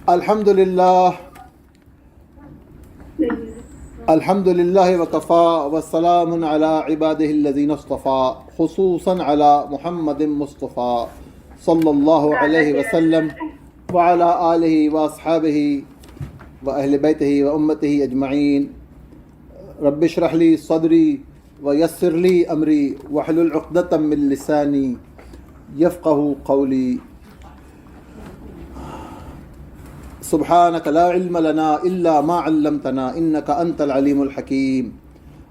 الحمد لله وكفى والسلام على عباده الذين اصطفى خصوصا على محمد مصطفى صلى الله عليه وسلم وعلى آله وأصحابه وأهل بيته وأمته أجمعين. رب اشرح لي صدري ويسر لي أمري واحلل عقدة من لساني يفقه قولي. سبحانك لا علم لنا إلا ما علمتنا إنك أنت العليم الحكيم.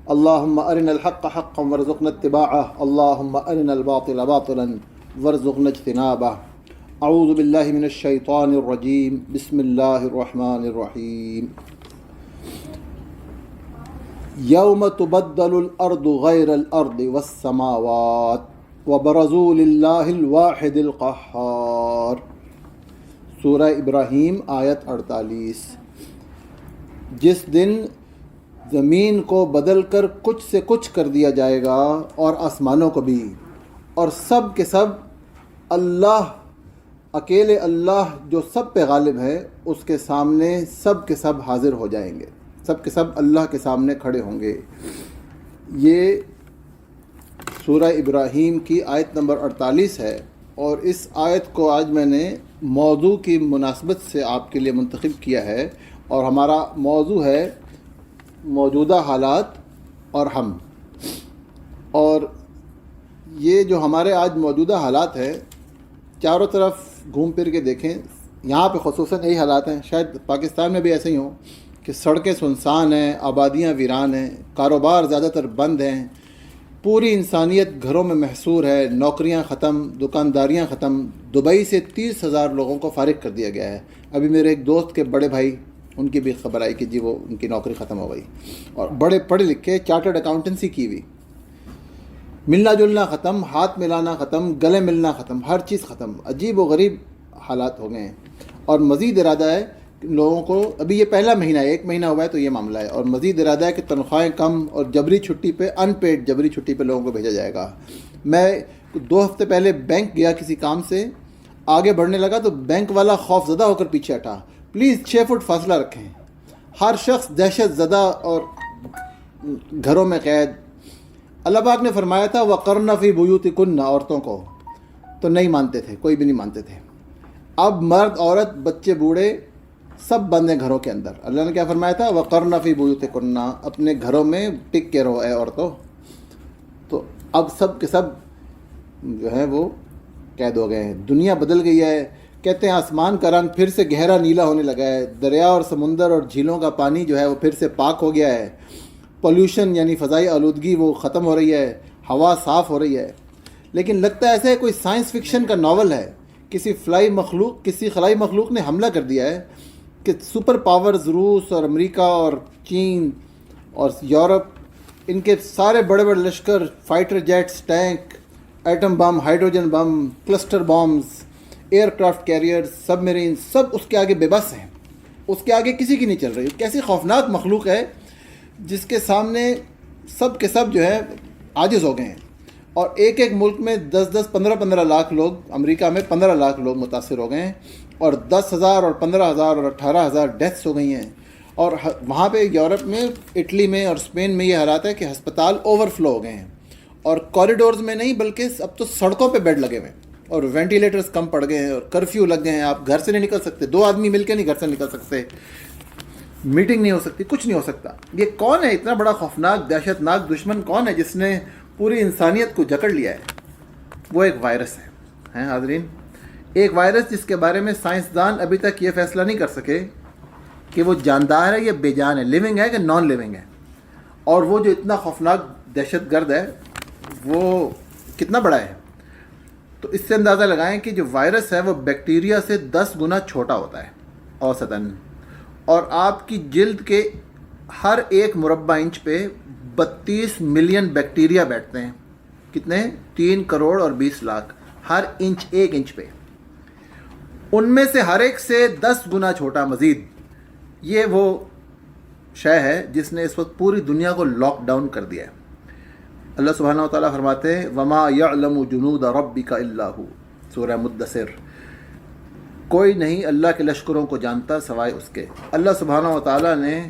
اللهم أرنا الحق حقا وارزقنا اتباعه، اللهم أرنا الباطل باطلا وارزقنا اجتنابه. أعوذ بالله من الشيطان الرجيم. بسم الله الرحمن الرحيم. يوم تبدل الأرض غير الأرض والسماوات وبرزوا لله الواحد القهار. سورہ ابراہیم آیت 48. جس دن زمین کو بدل کر کچھ سے کچھ کر دیا جائے گا اور آسمانوں کو بھی، اور سب کے سب اللہ، اکیلے اللہ جو سب پہ غالب ہے، اس کے سامنے سب کے سب حاضر ہو جائیں گے، سب کے سب اللہ کے سامنے کھڑے ہوں گے. یہ سورہ ابراہیم کی آیت نمبر 48 ہے، اور اس آیت کو آج میں نے موضوع کی مناسبت سے آپ کے لیے منتخب کیا ہے، اور ہمارا موضوع ہے موجودہ حالات اور ہم. اور یہ جو ہمارے آج موجودہ حالات ہے، چاروں طرف گھوم پھر کے دیکھیں، یہاں پہ خصوصاً یہی حالات ہیں، شاید پاکستان میں بھی ایسے ہی ہوں کہ سڑکیں سنسان ہیں، آبادیاں ویران ہیں، کاروبار زیادہ تر بند ہیں، پوری انسانیت گھروں میں محصور ہے، نوکریاں ختم، دکانداریاں ختم. دبئی سے 30,000 لوگوں کو فارغ کر دیا گیا ہے. ابھی میرے ایک دوست کے بڑے بھائی، ان کی بھی خبر آئی کہ جی وہ ان کی نوکری ختم ہو گئی، اور بڑے پڑھے لکھے، چارٹرڈ اکاؤنٹنسی کی ہوئی. ملنا جلنا ختم، ہاتھ ملانا ختم، گلے ملنا ختم، ہر چیز ختم. عجیب و غریب حالات ہو گئے ہیں. اور مزید ارادہ ہے لوگوں کو، ابھی یہ پہلا مہینہ ہے، 1 مہینہ ہوا ہے تو یہ معاملہ ہے، اور مزید ارادہ ہے کہ تنخواہیں کم اور جبری چھٹی پہ، ان پیڈ جبری چھٹی پہ لوگوں کو بھیجا جائے گا. میں 2 ہفتے پہلے بینک گیا کسی کام سے، آگے بڑھنے لگا تو بینک والا خوف زدہ ہو کر پیچھے ہٹا. پلیز 6 فٹ فاصلہ رکھیں. ہر شخص دہشت زدہ اور گھروں میں قید. اللہ پاک نے فرمایا تھا وَقَرْنَ فِي بُيُوتِكُنَّ، عورتوں کو تو نہیں مانتے تھے، کوئی بھی نہیں مانتے تھے. اب مرد، عورت، بچے، بوڑھے سب بند ہیں گھروں کے اندر. اللہ نے کیا فرمایا تھا وَقَرْنَ فِي بُيُوتِكُنَّ، اپنے گھروں میں ٹک کے رہو اے عورتوں. تو اب سب کے سب جو ہیں وہ قید ہو گئے ہیں. دنیا بدل گئی ہے. کہتے ہیں آسمان کا رنگ پھر سے گہرا نیلا ہونے لگا ہے. دریا اور سمندر اور جھیلوں کا پانی جو ہے وہ پھر سے پاک ہو گیا ہے. پولیوشن یعنی فضائی آلودگی وہ ختم ہو رہی ہے. ہوا صاف ہو رہی ہے. لیکن لگتا ہے ایسے کوئی سائنس فکشن کا ناول ہے. کسی خلائی مخلوق نے حملہ کر دیا ہے کہ سپر پاورز روس اور امریکہ اور چین اور یورپ، ان کے سارے بڑے بڑے لشکر، fighter jets, tank, atom bomb, hydrogen bomb, cluster bombs, aircraft carrier, submarine, سب اس کے آگے بے بس ہیں. اس کے آگے کسی کی نہیں چل رہی. کیسی خوفناک مخلوق ہے جس کے سامنے سب کے سب جو ہے عاجز ہو گئے ہیں. اور ایک ایک ملک میں 10 15 لاکھ لوگ، امریکہ میں 15 لاکھ لوگ متاثر ہو گئے ہیں، اور 10,000 اور 15,000 اور 18,000 ڈیتھس ہو گئی ہیں. اور وہاں پہ یورپ میں، اٹلی میں اور اسپین میں یہ حالات ہے کہ ہسپتال اوور فلو ہو گئے ہیں، اور کوریڈورز میں نہیں بلکہ اب تو سڑکوں پہ بیڈ لگے ہوئے ہیں، اور وینٹیلیٹرز کم پڑ گئے ہیں، اور کرفیو لگ گئے ہیں. آپ گھر سے نہیں نکل سکتے، 2 آدمی مل کے نہیں گھر سے نکل سکتے، میٹنگ نہیں ہو سکتی، کچھ نہیں ہو سکتا. یہ کون ہے اتنا بڑا خوفناک دہشت ناک دشمن؟ کون ہے جس نے پوری انسانیت کو جکڑ لیا ہے؟ وہ ایک وائرس ہے حاضرین. ایک وائرس جس کے بارے میں سائنسدان ابھی تک یہ فیصلہ نہیں کر سکے کہ وہ جاندار ہے یا بے جان ہے، لیونگ ہے کہ نان لیونگ ہے. اور وہ جو اتنا خوفناک دہشت گرد ہے وہ کتنا بڑا ہے؟ تو اس سے اندازہ لگائیں کہ جو وائرس ہے وہ بیکٹیریا سے 10 گنا چھوٹا ہوتا ہے اوسطاً، اور آپ کی جلد کے ہر 1 مربع انچ پہ 32 ملین بیکٹیریا بیٹھتے ہیں. کتنے؟ 3 کروڑ اور 20 لاکھ ہر انچ، 1 انچ پہ. ان میں سے ہر ایک سے 10 گنا چھوٹا مزید. یہ وہ شے ہے جس نے اس وقت پوری دنیا کو لاک ڈاؤن کر دیا ہے. اللہ سبحانہ و تعالیٰ فرماتے ہیں وَمَا يَعْلَمُ جُنُودَ رَبِّكَ إِلَّا هُوَ، سورہ مدثر. کوئی نہیں اللہ کے لشکروں کو جانتا سوائے اس کے. اللہ سبحانہ و تعالیٰ نے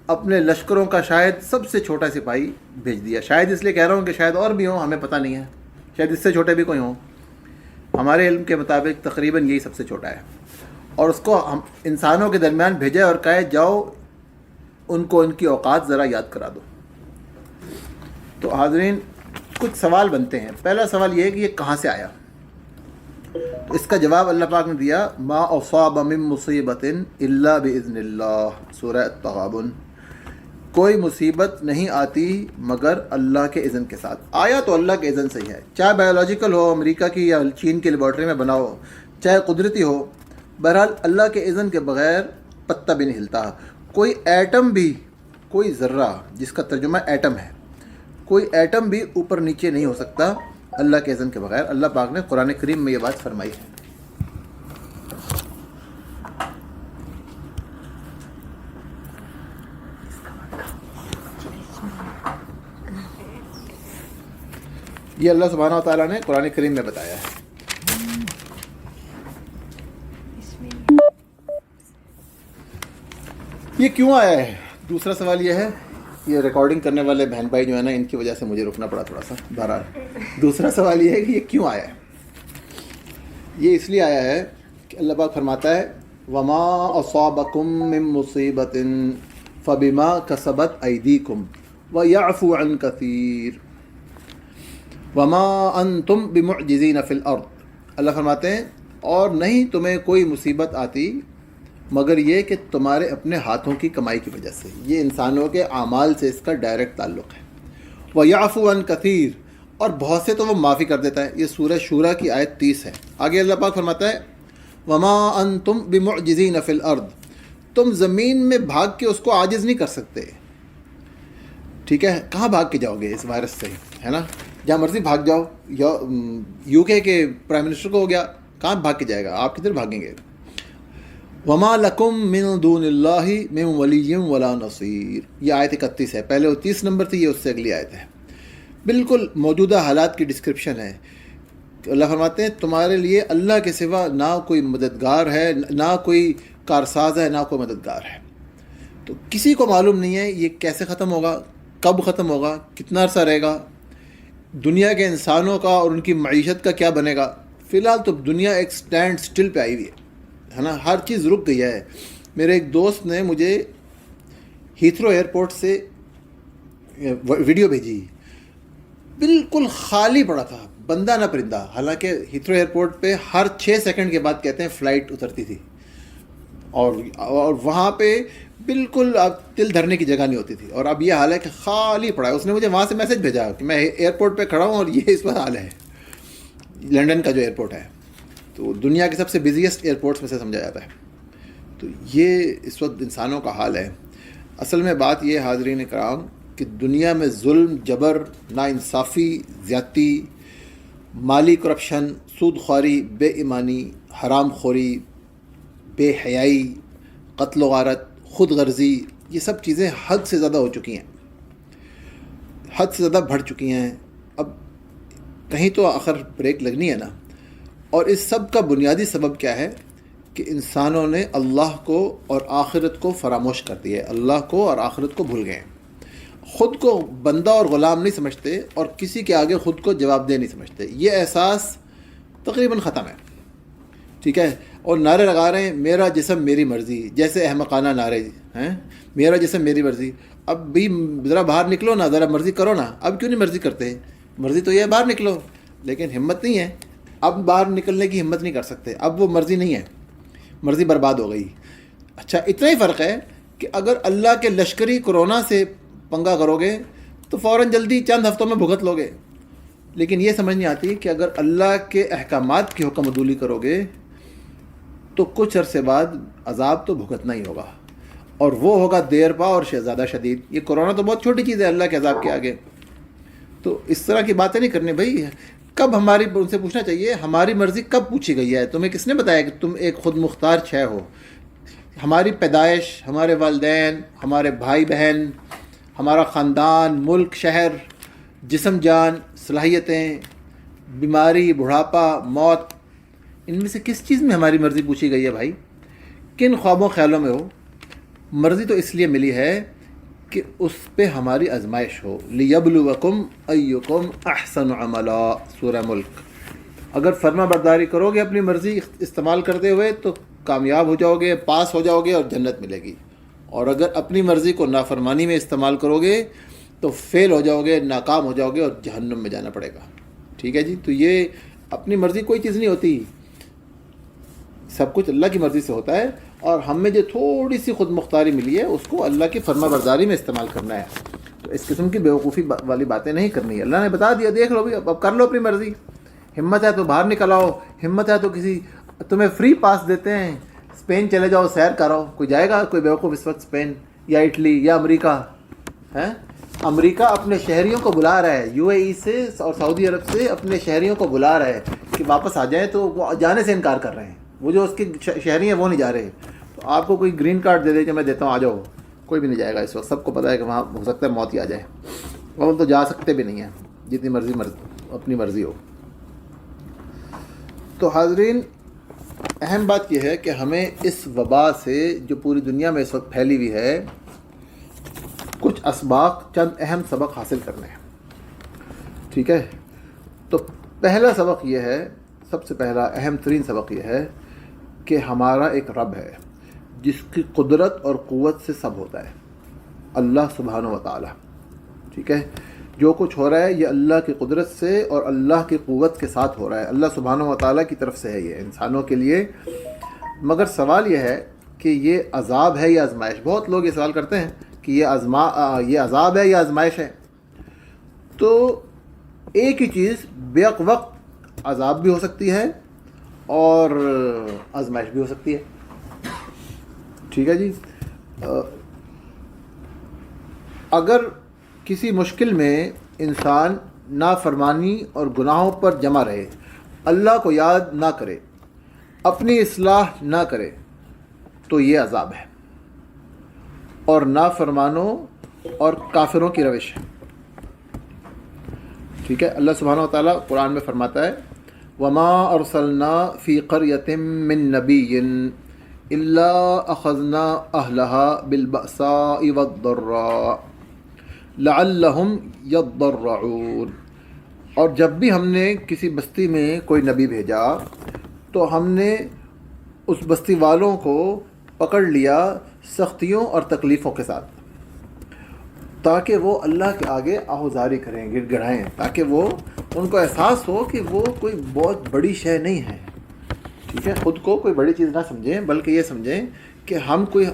اپنے لشکروں کا شاید سب سے چھوٹا سپاہی بھیج دیا. شاید اس لیے کہہ رہا ہوں کہ شاید اور بھی ہوں, ہمیں پتہ نہیں ہے, شاید اس سے چھوٹے بھی کوئی ہوں. ہمارے علم کے مطابق تقریباً یہی سب سے چھوٹا ہے, اور اس کو ہم انسانوں کے درمیان بھیجے اور کہے جاؤ ان کو ان کی اوقات ذرا یاد کرا دو. تو حاضرین, کچھ سوال بنتے ہیں. پہلا سوال یہ ہے کہ یہ کہاں سے آیا؟ تو اس کا جواب اللہ پاک نے دیا, ما اصاب من مصیبت الا باذن اللہ, سورہ التغابن. کوئی مصیبت نہیں آتی مگر اللہ کے اذن کے ساتھ. آیا تو اللہ کے اذن سے ہی ہے, چاہے بایولوجیکل ہو, امریکہ کی یا چین کی لیبارٹری میں بنا ہو, چاہے قدرتی ہو, بہرحال اللہ کے اذن کے بغیر پتہ بھی نہیں ہلتا. کوئی ایٹم بھی, کوئی ذرہ جس کا ترجمہ ایٹم ہے, کوئی ایٹم بھی اوپر نیچے نہیں ہو سکتا اللہ کے اذن کے بغیر. اللہ پاک نے قرآن کریم میں یہ بات فرمائی ہے. یہ اللہ سبحانہ و تعالیٰ نے قرآن کریم میں بتایا ہے. یہ کیوں آیا ہے؟ دوسرا سوال یہ ہے, یہ ریکارڈنگ کرنے والے بہن بھائی جو ہیں نا, ان کی وجہ سے مجھے رکنا پڑا تھوڑا سا. بہرحال دوسرا سوال یہ ہے کہ یہ کیوں آیا ہے. یہ اس لیے آیا ہے کہ اللہ پاک فرماتا ہے, وما اصابکم من مصیبت فبما کسبت ایدیکم ویعفو عن کثیر وما انتم بمعجزین فی الارض. اللہ فرماتے ہیں اور نہیں تمہیں کوئی مصیبت آتی مگر یہ کہ تمہارے اپنے ہاتھوں کی کمائی کی وجہ سے. یہ انسانوں کے اعمال سے اس کا ڈائریکٹ تعلق ہے. وَيَعْفُو عَنْ كَثِيرٌ, اور بہت سے تو وہ معافی کر دیتا ہے. یہ سورہ شورى کی آیت 30 ہے. آگے اللہ پاک فرماتا ہے, وَمَا أَنْتُمْ بِمُعْجِزِينَ فِي الْأَرْضِ, تم زمین میں بھاگ کے اس کو عاجز نہیں کر سکتے. ٹھیک ہے, کہاں بھاگ کے جاؤ گے اس وائرس سے, ہے نا؟ جہاں مرضی بھاگ جاؤ. یو کے پرائم منسٹر کو ہو گیا, کہاں بھاگ کے جائے گا, آپ کدھر بھاگیں گے؟ وما لکم من دون اللہ من ولی ولا نصیر. یہ آیت 31 ہے. پہلے وہ 30 نمبر تھی, یہ اس سے اگلی آیت ہے. بالکل موجودہ حالات کی ڈسکرپشن ہے. اللہ فرماتے ہیں تمہارے لیے اللہ کے سوا نہ کوئی مددگار ہے, نہ کوئی کارساز ہے, نہ کوئی مددگار ہے. تو کسی کو معلوم نہیں ہے یہ کیسے ختم ہوگا, کب ختم ہوگا, کتنا عرصہ رہے گا, دنیا کے انسانوں کا اور ان کی معیشت کا کیا بنے گا. فی الحال تو دنیا ایک سٹینڈ سٹل پہ آئی ہوئی ہے نا, ہر چیز رک گئی ہے. میرے ایک دوست نے مجھے ہیتھرو ایئرپورٹ سے ویڈیو بھیجی, بالکل خالی پڑا تھا, بندہ نہ پرندہ. حالانکہ ہیتھرو ایئرپورٹ پہ ہر 6 سیکنڈ کے بعد کہتے ہیں فلائٹ اترتی تھی, اور وہاں پہ بالکل اب تل دھرنے کی جگہ نہیں ہوتی تھی, اور اب یہ حال ہے کہ خالی پڑا ہے. اس نے مجھے وہاں سے میسج بھیجا کہ میں ایئرپورٹ پہ کھڑا ہوں اور یہ اس وقت حال ہے, لنڈن کا جو ایئرپورٹ ہے, تو دنیا کے سب سے بزیسٹ ایئرپورٹس میں سے سمجھا جاتا ہے. تو یہ اس وقت انسانوں کا حال ہے. اصل میں بات یہ حاضرین کرام کہ دنیا میں ظلم, جبر, ناانصافی, زیادتی, مالی کرپشن, سود خواری, بے ایمانی, حرام خوری, بے حیائی, قتل و غارت, خود غرضی, یہ سب چیزیں حد سے زیادہ ہو چکی ہیں, حد سے زیادہ بڑھ چکی ہیں. اب کہیں تو آخر بریک لگنی ہے نا. اور اس سب کا بنیادی سبب کیا ہے کہ انسانوں نے اللہ کو اور آخرت کو فراموش کر دیا ہے, اللہ کو اور آخرت کو بھول گئے. خود کو بندہ اور غلام نہیں سمجھتے, اور کسی کے آگے خود کو جواب دہ نہیں سمجھتے. یہ احساس تقریباً ختم ہے. ٹھیک ہے, اور نعرے لگا رہے ہیں میرا جسم میری مرضی, جیسے احمقانہ نعرے ہیں, میرا جسم میری مرضی. اب بھی ذرا باہر نکلو نا, ذرا مرضی کرو نا. اب کیوں نہیں مرضی کرتے؟ مرضی تو یہ ہے باہر نکلو, لیکن ہمت نہیں ہے. اب باہر نکلنے کی ہمت نہیں کر سکتے, اب وہ مرضی نہیں ہے, مرضی برباد ہو گئی. اچھا, اتنا ہی فرق ہے کہ اگر اللہ کے لشکری کرونا سے پنگا کرو گے تو فوراً جلدی چند ہفتوں میں بھگت لو گے. لیکن یہ سمجھ نہیں آتی کہ اگر اللہ کے احکامات کی حکم عدولی کرو گے تو کچھ عرصے بعد عذاب تو بھگتنا ہی ہوگا, اور وہ ہوگا دیر پا اور زیادہ شدید. یہ کرونا تو بہت چھوٹی چیز ہے اللہ کے عذاب کے آگے. تو اس طرح کی باتیں نہیں کرنی بھائی. کب ہماری, ان سے پوچھنا چاہیے ہماری مرضی کب پوچھی گئی ہے؟ تمہیں کس نے بتایا کہ تم ایک خود مختار شے ہو؟ ہماری پیدائش, ہمارے والدین, ہمارے بھائی بہن, ہمارا خاندان, ملک, شہر, جسم جان, صلاحیتیں, بیماری, بڑھاپا, موت, ان میں سے کس چیز میں ہماری مرضی پوچھی گئی ہے بھائی؟ کن خوابوں خیالوں میں ہو؟ مرضی تو اس لیے ملی ہے کہ اس پہ ہماری آزمائش ہو. لیبلوکم ایکم احسن عملا، سورہ ملک. اگر فرما برداری کرو گے اپنی مرضی استعمال کرتے ہوئے تو کامیاب ہو جاؤ گے، پاس ہو جاؤ گے اور جنت ملے گی. اور اگر اپنی مرضی کو نافرمانی میں استعمال کرو گے تو فیل ہو جاؤ گے، ناکام ہو جاؤ گے اور جہنم میں جانا پڑے گا. ٹھیک ہے جی. تو یہ اپنی مرضی کوئی چیز نہیں ہوتی، سب کچھ اللہ کی مرضی سے ہوتا ہے. اور ہم میں جو تھوڑی سی خود مختاری ملی ہے اس کو اللہ کی فرما برداری میں استعمال کرنا ہے. تو اس قسم کی بیوقوفی والی باتیں نہیں کرنی ہے. اللہ نے بتا دیا، دیکھ لو بھی، اب کر لو اپنی مرضی. ہمت ہے تو باہر نکل آؤ، ہمت ہے تو کسی تمہیں فری پاس دیتے ہیں، اسپین چلے جاؤ، سیر کرو. کوئی جائے گا کوئی بیوقوف اس وقت اسپین یا اٹلی یا امریکہ؟ ہیں امریکہ اپنے شہریوں کو بلا رہا ہے، یو اے ای سے اور سعودی عرب سے اپنے شہریوں کو بلا رہا ہے کہ واپس آ جائیں، تو وہ جانے سے انکار کر رہے ہیں. وہ جو اس کے شہری ہیں وہ نہیں جا رہے. تو آپ کو کوئی گرین کارڈ دے دے کہ میں دیتا ہوں آ جاؤ، کوئی بھی نہیں جائے گا اس وقت. سب کو پتہ ہے کہ وہاں ہو سکتا ہے موت ہی آ جائے، اور تو جا سکتے بھی نہیں ہیں جتنی مرضی اپنی مرضی ہو. تو حاضرین، اہم بات یہ ہے کہ ہمیں اس وبا سے جو پوری دنیا میں اس وقت پھیلی ہوئی ہے کچھ اسباق، چند اہم سبق حاصل کرنے ہیں. ٹھیک ہے. تو پہلا سبق یہ ہے، سب سے پہلا اہم ترین سبق یہ ہے کہ ہمارا ایک رب ہے جس کی قدرت اور قوت سے سب ہوتا ہے، اللہ سبحانہ و تعالی. ٹھیک ہے. جو کچھ ہو رہا ہے یہ اللہ کی قدرت سے اور اللہ کی قوت کے ساتھ ہو رہا ہے، اللہ سبحانہ و تعالیٰ کی طرف سے ہے یہ انسانوں کے لیے. مگر سوال یہ ہے کہ یہ عذاب ہے یا آزمائش؟ بہت لوگ یہ سوال کرتے ہیں کہ یہ عذاب ہے یا آزمائش ہے. تو ایک ہی چیز بیک وقت عذاب بھی ہو سکتی ہے اور آزمائش بھی ہو سکتی ہے. ٹھیک ہے جی. اگر کسی مشکل میں انسان نافرمانی اور گناہوں پر جمع رہے، اللہ کو یاد نہ کرے، اپنی اصلاح نہ کرے، تو یہ عذاب ہے اور نافرمانوں اور کافروں کی روش ہے. ٹھیک ہے. اللہ سبحانہ و تعالیٰ قرآن میں فرماتا ہے وما ارسلنا فی قریۃ من نبی الا اخذنا اہلها بالبأساء والضراء لعلہم یضرعون. اور جب بھی ہم نے کسی بستی میں کوئی نبی بھیجا تو ہم نے اس بستی والوں کو پکڑ لیا سختیوں اور تکلیفوں کے ساتھ، تاکہ وہ اللہ کے آگے آہوزاری کریں، گڑ گڑائیں، تاکہ وہ ان کو احساس ہو کہ وہ کوئی بہت بڑی شے نہیں ہے. ٹھیک ہے. خود کو کوئی بڑی چیز نہ سمجھیں بلکہ یہ سمجھیں کہ ہم کوئی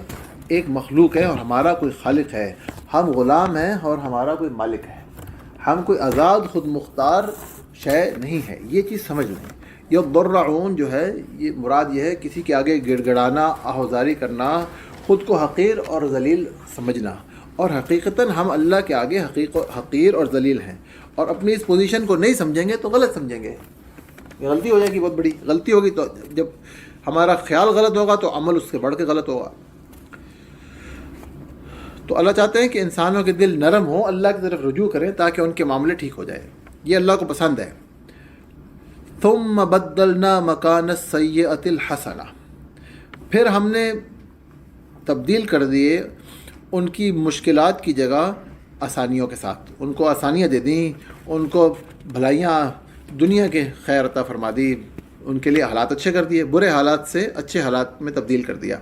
ایک مخلوق ہے اور ہمارا کوئی خالق ہے، ہم غلام ہیں اور ہمارا کوئی مالک ہے، ہم کوئی آزاد خود مختار شے نہیں ہے. یہ چیز سمجھ لیں. یضرعون جو ہے یہ مراد یہ ہے کسی کے آگے گڑ گڑانا، آہوزاری کرنا، خود کو حقیر اور ذلیل سمجھنا. اور حقیقتاً ہم اللہ کے آگے حقیر اور ذلیل ہیں، اور اپنی اس پوزیشن کو نہیں سمجھیں گے تو غلط سمجھیں گے. غلطی ہو جائے گی، بہت بڑی غلطی ہوگی. تو جب ہمارا خیال غلط ہوگا تو عمل اس سے بڑھ کے غلط ہوگا. تو اللہ چاہتے ہیں کہ انسانوں کے دل نرم ہوں، اللہ کی طرف رجوع کریں تاکہ ان کے معاملے ٹھیک ہو جائے. یہ اللہ کو پسند ہے. ثم بدلنا مکان السیئۃ الحسنہ، پھر ہم نے تبدیل کر دیے ان کی مشکلات کی جگہ آسانیوں کے ساتھ. ان کو آسانیاں دے دیں، ان کو بھلائیاں دنیا کے خیر عطا فرما دی، ان کے لیے حالات اچھے کر دیے، برے حالات سے اچھے حالات میں تبدیل کر دیا.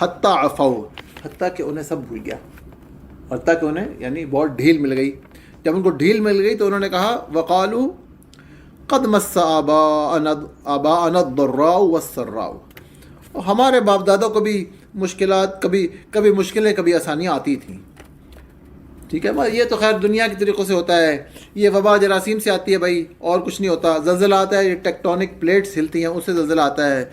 حتیٰ عفوا، حتیٰ کہ انہیں سب بھول گیا، حتیٰ کہ انہیں یعنی بہت ڈھیل مل گئی. جب ان کو ڈھیل مل گئی تو انہوں نے کہا وقالوا قد مس آباءنا الضراء والسراء، ہمارے باپ دادوں کو بھی مشکلات، کبھی مشکلیں کبھی آسانیاں آتی تھیں. ٹھیک ہے. یہ تو خیر دنیا کے طریقوں سے ہوتا ہے. یہ وبا جراثیم سے آتی ہے بھائی، اور کچھ نہیں ہوتا. زلزلہ آتا ہے، یہ ٹیکٹونک پلیٹس ہلتی ہیں، اس سے زلزلہ آتا ہے.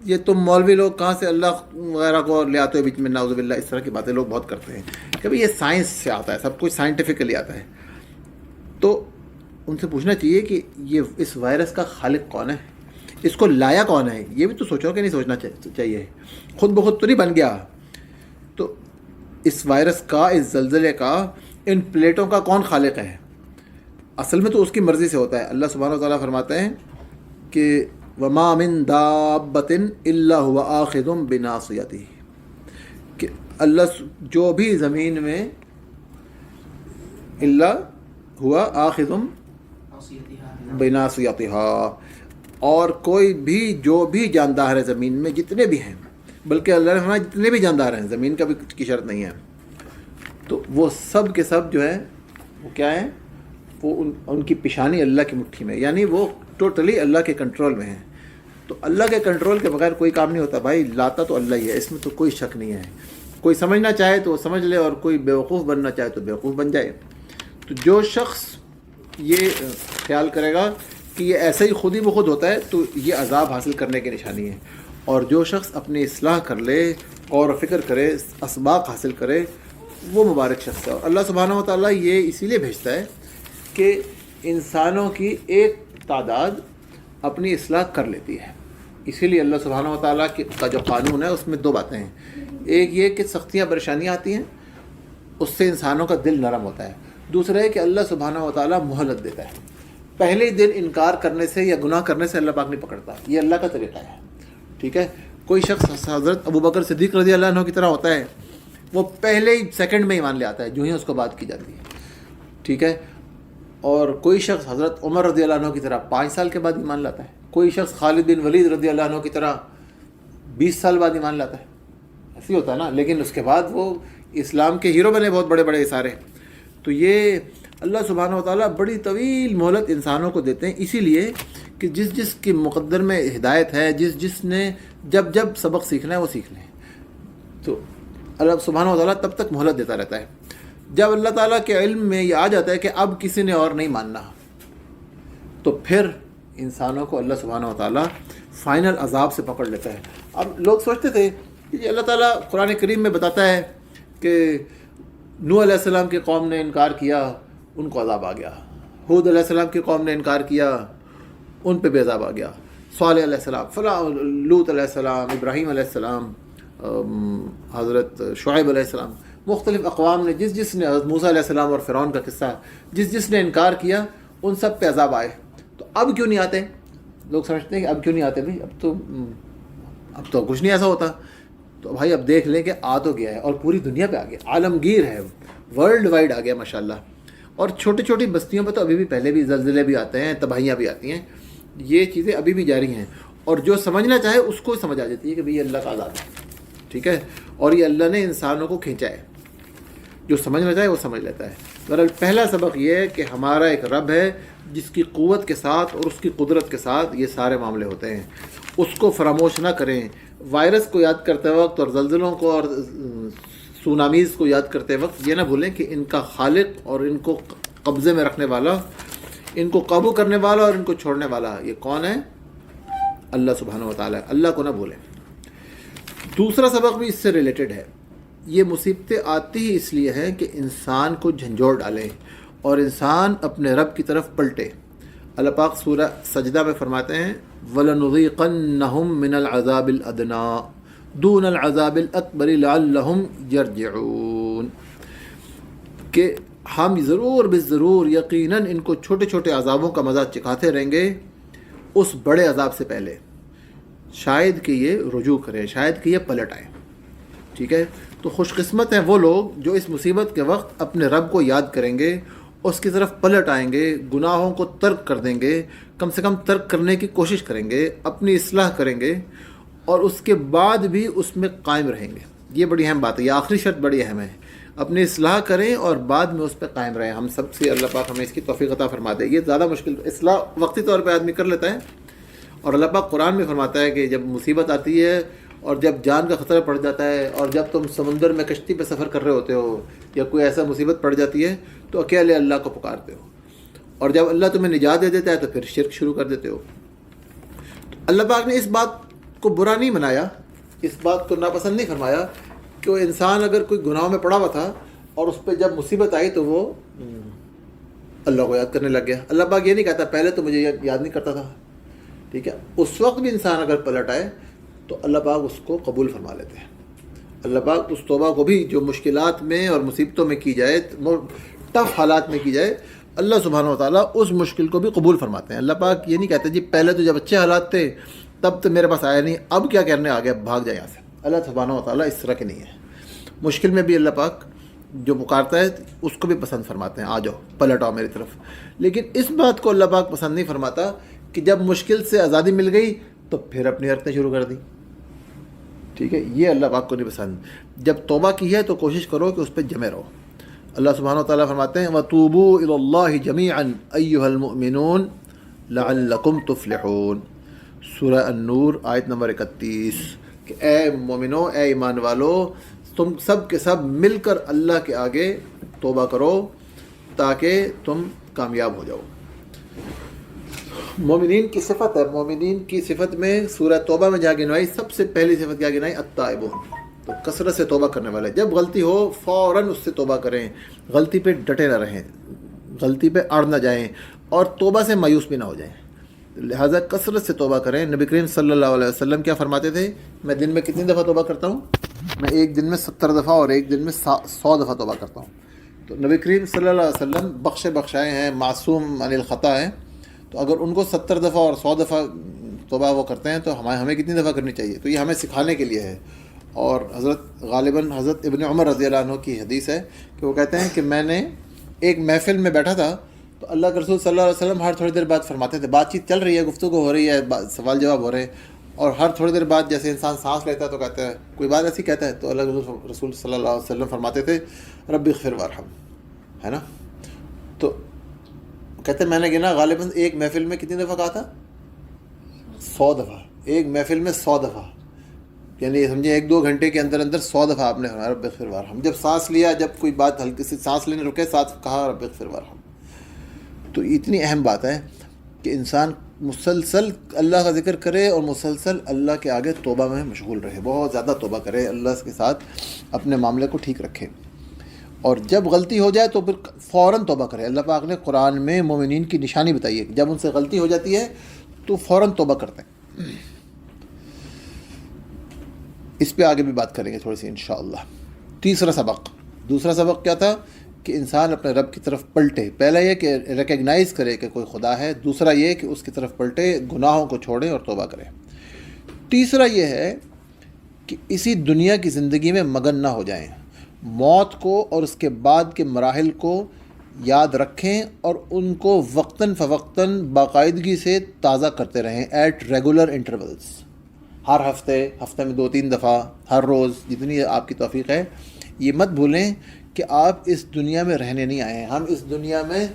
یہ تم مولوی لوگ کہاں سے اللہ وغیرہ کو لے آتے ہو بیچ میں، نعوذ باللہ. اس طرح کی باتیں لوگ بہت کرتے ہیں. کبھی یہ سائنس سے آتا ہے، سب کچھ سائنٹیفکلی آتا ہے. تو ان سے پوچھنا چاہیے کہ یہ اس وائرس کا خالق کون ہے، اس کو لایا کون ہے. یہ بھی تو سوچو کہ نہیں سوچنا چاہیے. خود بخود تو نہیں بن گیا. تو اس وائرس کا، اس زلزلے کا، ان پلیٹوں کا کون خالق ہے؟ اصل میں تو اس کی مرضی سے ہوتا ہے. اللہ سبحانہ و تعالیٰ فرماتے ہیں کہ وما من دابۃ الا هو آخذ بناصیتہ، کہ اللہ جو بھی زمین میں الا ہوا آخذ بناصیتہا، اور کوئی بھی جو بھی جاندار ہے زمین میں جتنے بھی ہیں، بلکہ اللہ نے فرمایا جتنے بھی جاندار ہیں، زمین کا بھی کی شرط نہیں ہے، تو وہ سب کے سب جو ہے وہ کیا ہیں، وہ ان کی پیشانی اللہ کی مٹھی میں، یعنی وہ ٹوٹلی اللہ کے کنٹرول میں ہیں۔ تو اللہ کے کنٹرول کے بغیر کوئی کام نہیں ہوتا بھائی، لاتا تو اللہ ہی ہے، اس میں تو کوئی شک نہیں ہے۔ کوئی سمجھنا چاہے تو وہ سمجھ لے، اور کوئی بیوقوف بننا چاہے تو بیوقوف بن جائے۔ تو جو شخص یہ خیال کرے گا کہ یہ ایسے ہی خود ہی بخود ہوتا ہے تو یہ عذاب حاصل کرنے کی نشانی ہے، اور جو شخص اپنی اصلاح کر لے، غور و فکر کرے، اسباق حاصل کرے، وہ مبارک شخص ہے۔ اور اللہ سبحانہ و تعالیٰ یہ اسی لیے بھیجتا ہے کہ انسانوں کی ایک تعداد اپنی اصلاح کر لیتی ہے۔ اسی لیے اللہ سبحانہ و تعالیٰ کا جو قانون ہے اس میں دو باتیں ہیں، ایک یہ کہ سختیاں پریشانیاں آتی ہیں، اس سے انسانوں کا دل نرم ہوتا ہے، دوسرا ہے کہ اللہ سبحانہ و تعالیٰ مہلت دیتا ہے۔ پہلے دن انکار کرنے سے یا گناہ کرنے سے اللہ پاک نہیں پکڑتا، یہ اللہ کا طریقہ ہے، ٹھیک ہے۔ کوئی شخص حضرت ابو بکر صدیق رضی اللہ عنہ کی طرح ہوتا ہے، وہ پہلے ہی سیکنڈ میں ایمان لے آتا ہے جو ہی اس کو بات کی جاتی ہے، ٹھیک ہے۔ اور کوئی شخص حضرت عمر رضی اللہ عنہ کی طرح 5 سال کے بعد ایمان لاتا ہے، کوئی شخص خالد بن ولید رضی اللہ عنہ کی طرح 20 سال بعد ایمان لاتا ہے، ایسے ہی ہوتا ہے نا، لیکن اس کے بعد وہ اسلام کے ہیرو بنے، بہت بڑے بڑے سارے۔ تو یہ اللہ سبحانہ و تعالیٰ بڑی طویل مہلت انسانوں کو دیتے ہیں، اسی لیے کہ جس جس کے مقدر میں ہدایت ہے، جس نے جب سبق سیکھنا ہے وہ سیکھ لیں، تو اللہ سبحانہ و تعالیٰ تب تک مہلت دیتا رہتا ہے۔ جب اللہ تعالیٰ کے علم میں یہ آ جاتا ہے کہ اب کسی نے اور نہیں ماننا، تو پھر انسانوں کو اللہ سبحانہ و تعالیٰ فائنل عذاب سے پکڑ لیتا ہے۔ اب لوگ سوچتے تھے کہ اللہ تعالیٰ قرآن کریم میں بتاتا ہے کہ نوح علیہ السلام کی قوم نے انکار کیا، ان کو عذاب آ گیا، ہود علیہ السلام کی قوم نے انکار کیا، ان پہ بھی عذاب آ گیا، صالح علیہ السلام، فلاں، لوط علیہ السلام، ابراہیم علیہ السلام، حضرت شعیب علیہ السلام، مختلف اقوام نے جس نے حضرت موسیٰ علیہ السلام اور فرعون کا قصہ، جس نے انکار کیا ان سب پہ عذاب آئے۔ تو اب کیوں نہیں آتے؟ لوگ سمجھتے ہیں کہ اب کیوں نہیں آتے بھائی، اب تو کچھ نہیں ایسا ہوتا۔ تو بھائی اب دیکھ لیں کہ آ تو گیا ہے، اور پوری دنیا پہ آ گیا، عالمگیر ہے، ورلڈ وائڈ آ گیا ماشاءاللہ۔ اور چھوٹی چھوٹی بستیوں پہ تو ابھی بھی پہلے بھی زلزلے بھی آتے ہیں، تباہیاں بھی آتی ہیں، یہ چیزیں ابھی بھی جاری ہیں، اور جو سمجھنا چاہے اس کو سمجھ آ جاتی ہے کہ بھئی اللہ کا عذاب ہے، ٹھیک ہے، اور یہ اللہ نے انسانوں کو کھینچا ہے، جو سمجھنا چاہے وہ سمجھ لیتا ہے۔ بہرحال پہلا سبق یہ ہے کہ ہمارا ایک رب ہے جس کی قوت کے ساتھ اور اس کی قدرت کے ساتھ یہ سارے معاملے ہوتے ہیں، اس کو فراموش نہ کریں۔ وائرس کو یاد کرتے وقت اور زلزلوں کو اور سونامیز کو یاد کرتے وقت یہ نہ بھولیں کہ ان کا خالق اور ان کو قبضے میں رکھنے والا، ان کو قابو کرنے والا اور ان کو چھوڑنے والا یہ کون ہے؟ اللہ سبحانہ و تعالیٰ۔ اللہ کو نہ بھولیں۔ دوسرا سبق بھی اس سے ریلیٹڈ ہے، یہ مصیبتیں آتی ہی اس لیے ہیں کہ انسان کو جھنجھوڑ ڈالیں اور انسان اپنے رب کی طرف پلٹے۔ اللہ پاک سورہ سجدہ میں فرماتے ہیں وَلَنُذِيقَنَّهُم مِّنَ الْعَذَابِ الْأَدْنَىٰ دُونَ الْعَذَابِ الْأَكْبَرِ لَعَلَّهُمْ يَرْجِعُونَ، کہ ہم ضرور بالضرور یقیناً ان کو چھوٹے چھوٹے عذابوں کا مزہ چکھاتے رہیں گے اس بڑے عذاب سے پہلے، شاید کہ یہ رجوع کریں، شاید کہ یہ پلٹ آئیں، ٹھیک ہے۔ تو خوش قسمت ہیں وہ لوگ جو اس مصیبت کے وقت اپنے رب کو یاد کریں گے، اس کی طرف پلٹ آئیں گے، گناہوں کو ترک کر دیں گے، کم سے کم ترک کرنے کی کوشش کریں گے، اپنی اصلاح کریں گے، اور اس کے بعد بھی اس میں قائم رہیں گے۔ یہ بڑی اہم بات ہے، یہ آخری شرط بڑی اہم ہے، اپنی اصلاح کریں اور بعد میں اس پہ قائم رہیں۔ ہم سب سے اللہ پاک ہمیں اس کی توفیق عطا فرما دے۔ یہ زیادہ مشکل، اصلاح وقتی طور پہ آدمی کر لیتا ہے، اور اللہ پاک قرآن میں فرماتا ہے کہ جب مصیبت آتی ہے اور جب جان کا خطرہ پڑ جاتا ہے، اور جب تم سمندر میں کشتی پہ سفر کر رہے ہوتے ہو یا کوئی ایسا مصیبت پڑ جاتی ہے تو اکیلے اللہ کو پکارتے ہو، اور جب اللہ تمہیں نجات دے دیتا ہے تو پھر شرک شروع کر دیتے ہو۔ تو اللہ پاک نے اس بات کو برا نہیں منایا، اس بات کو ناپسند نہیں فرمایا کہ وہ انسان اگر کوئی گناہوں میں پڑا ہوا تھا اور اس پہ جب مصیبت آئی تو وہ اللہ کو یاد کرنے لگ گیا۔ اللہ پاک یہ نہیں کہتا پہلے تو مجھے یاد نہیں کرتا تھا، ٹھیک ہے، اس وقت بھی انسان اگر پلٹ آئے تو اللہ پاک اس کو قبول فرما لیتے ہیں۔ اللہ پاک اس توبہ کو بھی جو مشکلات میں اور مصیبتوں میں کی جائے، ٹف حالات میں کی جائے، اللہ سبحانہ و تعالیٰ اس مشکل کو بھی قبول فرماتے ہیں. اللہ پاک یہ نہیں کہتے جی پہلے تو جب اچھے حالات تھے تب تو میرے پاس آیا نہیں, اب کیا کرنے آ گیا, بھاگ جائے یہاں سے. اللہ سبحانہ و تعالیٰ اس طرح کے نہیں ہے. مشکل میں بھی اللہ پاک جو پکارتا ہے اس کو بھی پسند فرماتے ہیں, آ جاؤ پلٹ آؤ میری طرف. لیکن اس بات کو اللہ پاک پسند نہیں فرماتا کہ جب مشکل سے آزادی مل گئی تو پھر اپنی حرکتیں شروع کر دی. ٹھیک ہے, یہ اللہ پاک کو نہیں پسند. جب توبہ کی ہے تو کوشش کرو کہ اس پہ جمے رہو. اللہ سبحانہ و تعالیٰ فرماتے ہیں وَتُوبُوا إِلَى اللَّهِ جَمِيعًا أَيُّهَا الْمُؤْمِنُونَ لَعَلَّكُمْ تُفْلِحُونَ. سورہ النور آیت نمبر 31 کہ اے مومنو, اے ایمان والو, تم سب کے سب مل کر اللہ کے آگے توبہ کرو تاکہ تم کامیاب ہو جاؤ. مومنین کی صفت ہے, مومنین کی صفت میں سورہ توبہ میں جہاں گنوائی سب سے پہلی صفت کیا گنوائی, التائبون. تو کثرت سے توبہ کرنے والے, جب غلطی ہو فوراً اس سے توبہ کریں, غلطی پہ ڈٹے نہ رہیں, غلطی پہ اڑ نہ جائیں اور توبہ سے مایوس بھی نہ ہو جائیں. لہٰذا کثرت سے توبہ کریں. نبی کریم صلی اللہ علیہ وسلم کیا فرماتے تھے, میں دن میں کتنی دفعہ توبہ کرتا ہوں, میں ایک دن میں 70 دفعہ اور ایک دن میں 100 دفعہ توبہ کرتا ہوں. تو نبی کریم صلی اللہ علیہ وسلم بخشائے ہیں, معصوم عن الخطا ہیں, تو اگر ان کو 70 دفعہ اور 100 دفعہ توبہ وہ کرتے ہیں تو ہمیں کتنی دفعہ کرنی چاہیے. تو یہ ہمیں سکھانے کے لیے ہے. اور غالباً حضرت ابن عمر رضی اللہ عنہ کی حدیث ہے کہ وہ کہتے ہیں کہ میں نے ایک محفل میں بیٹھا تھا تو اللہ کے رسول صلی اللہ علیہ وسلم ہر تھوڑی دیر بعد فرماتے تھے, بات چیت چل رہی ہے, گفتگو ہو رہی ہے, سوال جواب ہو رہے ہیں, اور ہر تھوڑی دیر بعد جیسے انسان سانس لیتا ہے تو کہتا ہے کوئی بات ایسی کہتا ہے, تو اللہ کے رسول صلی اللہ علیہ وسلم فرماتے تھے رب اغفر وارحم, ہے نا. تو کہتے ہیں میں نے گنا غالباً ایک محفل میں کتنی دفعہ کہا تھا, 100 دفعہ. ایک محفل میں 100 دفعہ, یعنی سمجھے 1-2 گھنٹے کے اندر 100 دفعہ آپ نے رب اغفر وارحم. جب سانس لیا, جب کوئی بات ہلکی سی سانس لینے رکے, ساتھ کہا رب اغفر وارحم. تو اتنی اہم بات ہے کہ انسان مسلسل اللہ کا ذکر کرے اور مسلسل اللہ کے آگے توبہ میں مشغول رہے, بہت زیادہ توبہ کرے, اللہ کے ساتھ اپنے معاملے کو ٹھیک رکھے. اور جب غلطی ہو جائے تو پھر فوراً توبہ کرے. اللہ پاک نے قرآن میں مومنین کی نشانی بتائی ہے کہ جب ان سے غلطی ہو جاتی ہے تو فوراً توبہ کرتے ہیں. اس پہ آگے بھی بات کریں گے تھوڑی سی انشاءاللہ. دوسرا سبق کیا تھا کہ انسان اپنے رب کی طرف پلٹے. پہلا یہ کہ ریکگنائز کرے کہ کوئی خدا ہے, دوسرا یہ کہ اس کی طرف پلٹے, گناہوں کو چھوڑے اور توبہ کرے. تیسرا یہ ہے کہ اسی دنیا کی زندگی میں مگن نہ ہو جائیں, موت کو اور اس کے بعد کے مراحل کو یاد رکھیں اور ان کو وقتاً فوقتاً باقاعدگی سے تازہ کرتے رہیں ایٹ ریگولر انٹرولز. ہر ہفتے میں 2-3 دفعہ, ہر روز جتنی آپ کی توفیق ہے. یہ مت بھولیں کہ آپ اس دنیا میں رہنے نہیں آئے ہیں. ہم اس دنیا میں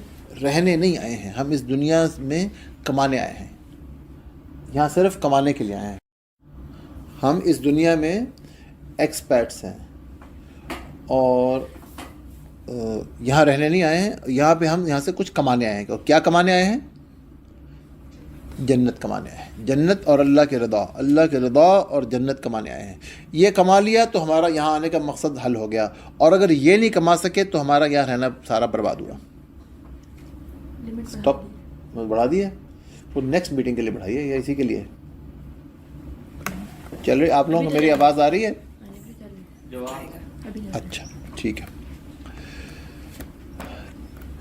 رہنے نہیں آئے ہیں, ہم اس دنیا میں کمانے آئے ہیں. یہاں صرف کمانے کے لیے آئے ہیں. ہم اس دنیا میں ایکسپیٹس ہیں اور یہاں رہنے نہیں آئے ہیں. یہاں پہ ہم یہاں سے کچھ کمانے آئے ہیں. اور کیا کمانے آئے ہیں؟ جنت کمانے آئے ہیں. جنت اور اللہ کی رضا اور جنت کمانے آئے ہیں. یہ کما لیا تو ہمارا یہاں آنے کا مقصد حل ہو گیا, اور اگر یہ نہیں کما سکے تو ہمارا یہاں رہنا سارا برباد ہوا. اسٹاپ بڑھا دیا, وہ نیکسٹ میٹنگ کے لیے بڑھائیے یا اسی کے لیے چل رہی. آپ لوگوں کو میری آواز آ رہی ہے؟ اچھا ٹھیک ہے.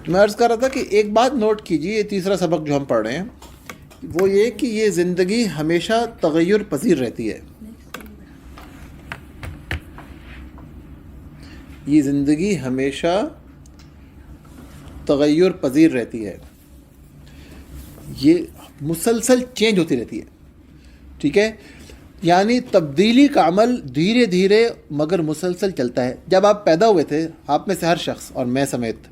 میں عرض کر رہا تھا کہ ایک بات نوٹ کیجیے, یہ تیسرا سبق جو ہم پڑھ رہے ہیں وہ یہ کہ یہ زندگی ہمیشہ تغیر پذیر رہتی ہے. یہ زندگی ہمیشہ تغیر پذیر رہتی ہے, یہ مسلسل چینج ہوتی رہتی ہے. ٹھیک ہے, یعنی تبدیلی کا عمل دھیرے دھیرے مگر مسلسل چلتا ہے. جب آپ پیدا ہوئے تھے, آپ میں سے ہر شخص اور میں سمیت,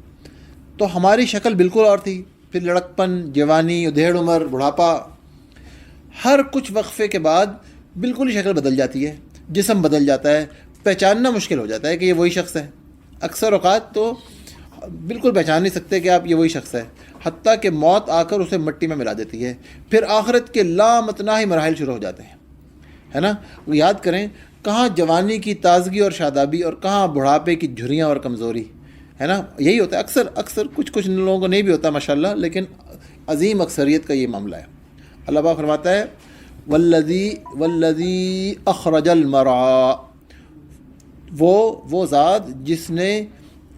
تو ہماری شکل بالکل اور تھی. پھر لڑکپن, جوانی, ادھیڑ عمر, بڑھاپا, ہر کچھ وقفے کے بعد بالکل ہی شکل بدل جاتی ہے, جسم بدل جاتا ہے, پہچاننا مشکل ہو جاتا ہے کہ یہ وہی شخص ہے. اکثر اوقات تو بالکل پہچان نہیں سکتے کہ آپ یہ وہی شخص ہے, حتیٰ کہ موت آ کر اسے مٹی میں ملا دیتی ہے. پھر آخرت کے لامتناہی مراحل شروع ہو جاتے ہیں, ہے نا. وہ یاد کریں کہاں جوانی کی تازگی اور شادابی اور کہاں بڑھاپے کی جھریاں اور کمزوری, ہے نا. یہی ہوتا ہے اکثر کچھ لوگوں کو نہیں بھی ہوتا ماشاءاللہ, لیکن عظیم اکثریت کا یہ معاملہ ہے. اللہ پاک فرماتا ہے والذی اخرج المرعى, وہ ذات جس نے